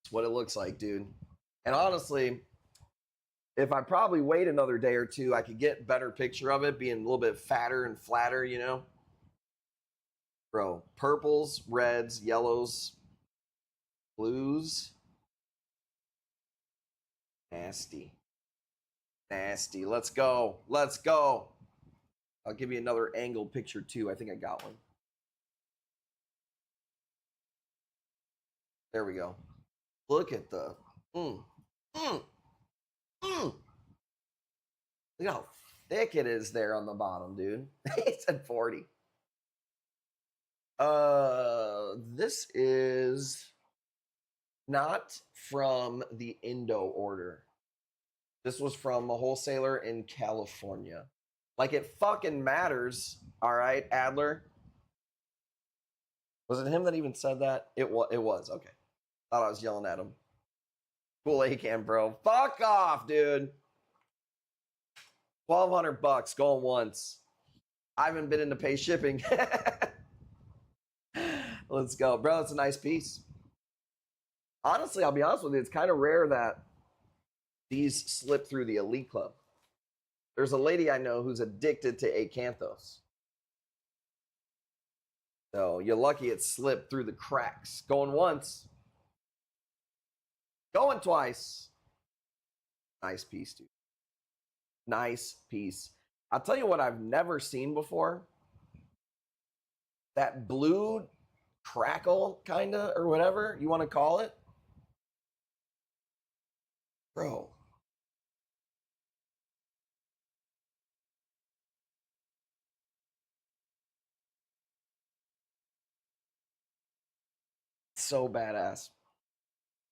That's what it looks like, dude. And honestly, if I probably wait another day or two, I could get a better picture of it being a little bit fatter and flatter, you know? Bro, purples, reds, yellows, blues. Nasty. Nasty. Let's go. Let's go. I'll give you another angled picture too. I think I got one. There we go. Look at the Look how thick it is there on the bottom, dude. He said 40. This is not from the Indo order. This was from a wholesaler in California. Like it fucking matters. All right, Adler. Was it him that even said that? It was. Okay. Thought I was yelling at him. Cool A-cam, bro. Fuck off, dude. $1,200 going once. I haven't been in to pay shipping. Let's go. Bro, it's a nice piece. Honestly, I'll be honest with you. It's kind of rare that these slip through the Elite Club. There's a lady I know who's addicted to acanthos. So you're lucky it slipped through the cracks. Going once. Going twice. Nice piece, dude. Nice piece. I'll tell you what I've never seen before. That blue crackle, kind of, or whatever you want to call it. Bro. So badass.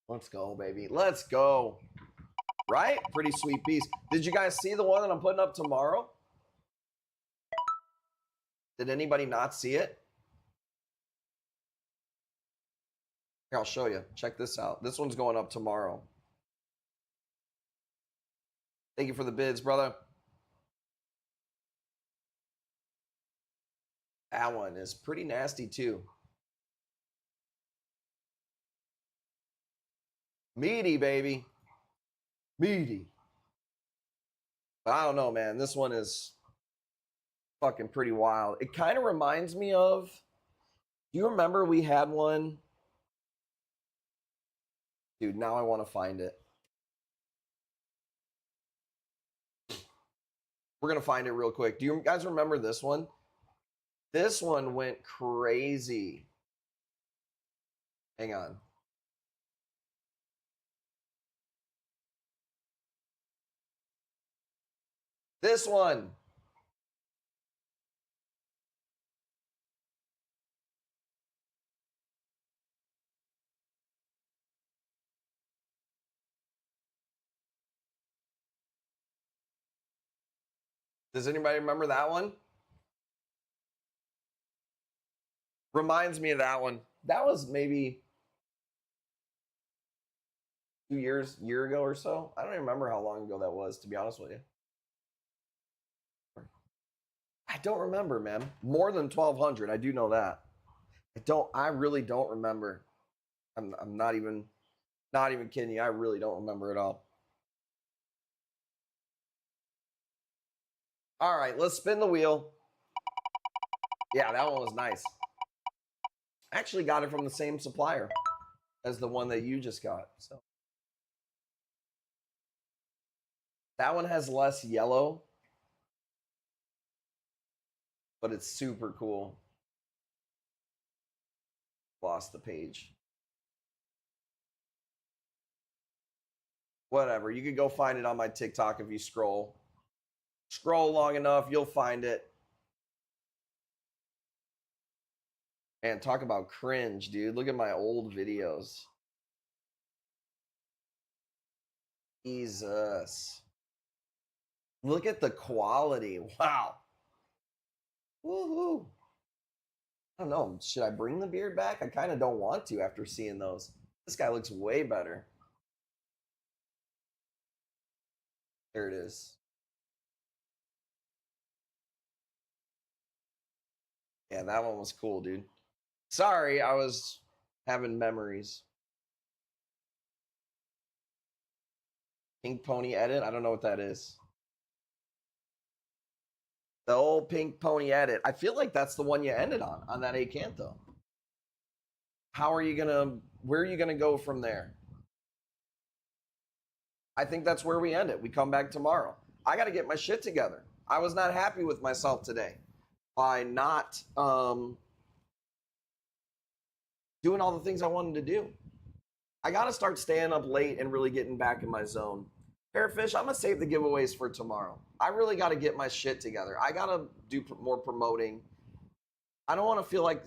Let's go, baby. Let's go. Right? Pretty sweet piece. Did you guys see the one that I'm putting up tomorrow? Did anybody not see it? Here, I'll show you. Check this out. This one's going up tomorrow. Thank you for the bids, brother. That one is pretty nasty too. Meaty, baby. Meaty. But I don't know, man. This one is fucking pretty wild. It kind of reminds me of, do you remember we had one? Dude, now I want to find it. We're going to find it real quick. Do you guys remember this one? This one went crazy. Hang on. This one. Does anybody remember that one? Reminds me of that one. That was maybe 2 years, year ago or so. I don't even remember how long ago that was, to be honest with you. I don't remember, man. More than 1,200. I do know that. I really don't remember. I'm not even kidding you. I really don't remember at all. All right, let's spin the wheel. Yeah, that one was nice. I actually got it from the same supplier as the one that you just got. So that one has less yellow, but it's super cool. Lost the page. Whatever. You can go find it on my TikTok if you scroll. Scroll long enough, you'll find it. Man, talk about cringe, dude. Look at my old videos. Jesus. Look at the quality. Wow. Woohoo. I don't know. Should I bring the beard back? I kind of don't want to after seeing those. This guy looks way better. There it is. Yeah, that one was cool, dude. Sorry, I was having memories. Pink Pony Edit? I don't know what that is. The old Pink Pony Edit. I feel like that's the one you ended on that Acanto. Where are you gonna go from there? I think that's where we end it. We come back tomorrow. I gotta get my shit together. I was not happy with myself today by not doing all the things I wanted to do. I gotta start staying up late and really getting back in my zone. Hairfish, I'm gonna save the giveaways for tomorrow. I really gotta get my shit together. I gotta do more promoting. I don't want to feel like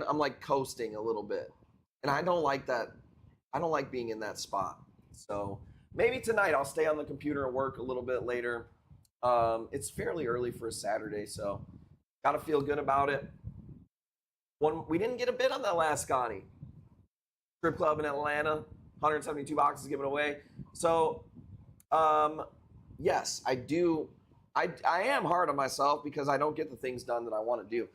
I'm like coasting a little bit, and I don't like that. I don't like being in that spot. So maybe tonight I'll stay on the computer and work a little bit later. It's fairly early for a Saturday, so gotta feel good about it. We didn't get a bid on that last Scotty. Strip club in Atlanta, 172 boxes given away. So, yes, I do. I am hard on myself because I don't get the things done that I want to do.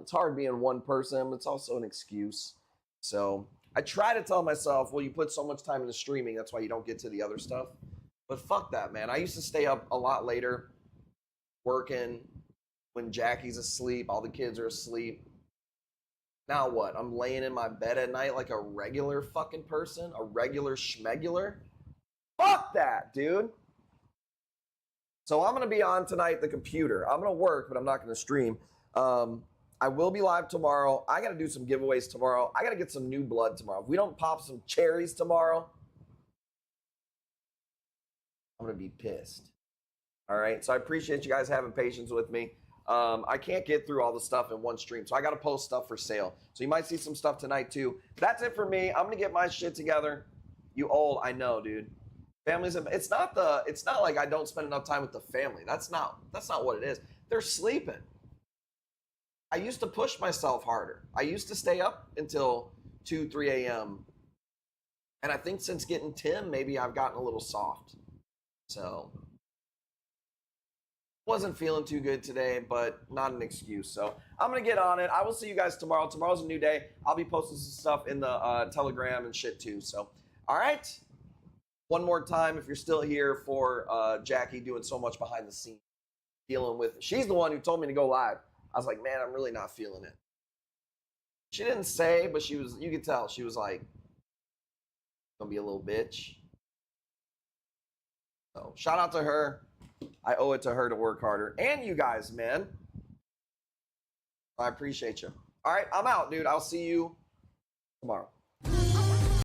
It's hard being one person, but it's also an excuse. So I try to tell myself, well, you put so much time into streaming, that's why you don't get to the other stuff. But fuck that, man. I used to stay up a lot later working when Jackie's asleep, all the kids are asleep. Now what? I'm laying in my bed at night like a regular fucking person, a regular schmegular. Fuck that, dude. So I'm going to be on tonight, the computer. I'm going to work, but I'm not going to stream. I will be live tomorrow. I got to do some giveaways tomorrow. I got to get some new blood tomorrow. If we don't pop some cherries tomorrow, I'm going to be pissed. All right. So I appreciate you guys having patience with me. I can't get through all the stuff in one stream, so I got to post stuff for sale. So you might see some stuff tonight too. That's it for me. I'm gonna get my shit together. You old, I know, dude. Families, it's not like I don't spend enough time with the family. That's not what it is. They're sleeping. I used to push myself harder. I used to stay up until 2, 3 a.m. And I think since getting Tim, maybe I've gotten a little soft. So wasn't feeling too good today, but not an excuse. So I'm gonna get on it. I will see you guys tomorrow. Tomorrow's a new day. I'll be posting some stuff in the Telegram and shit too. So all right. One more time, if you're still here for Jackie doing so much behind the scenes, dealing with. She's the one who told me to go live. I was like, man, I'm really not feeling it. She didn't say, but she was. You could tell she was like, gonna be a little bitch. So shout out to her. I owe it to her to work harder, and you guys, man. I appreciate you. All right, I'm out, dude. I'll see you tomorrow.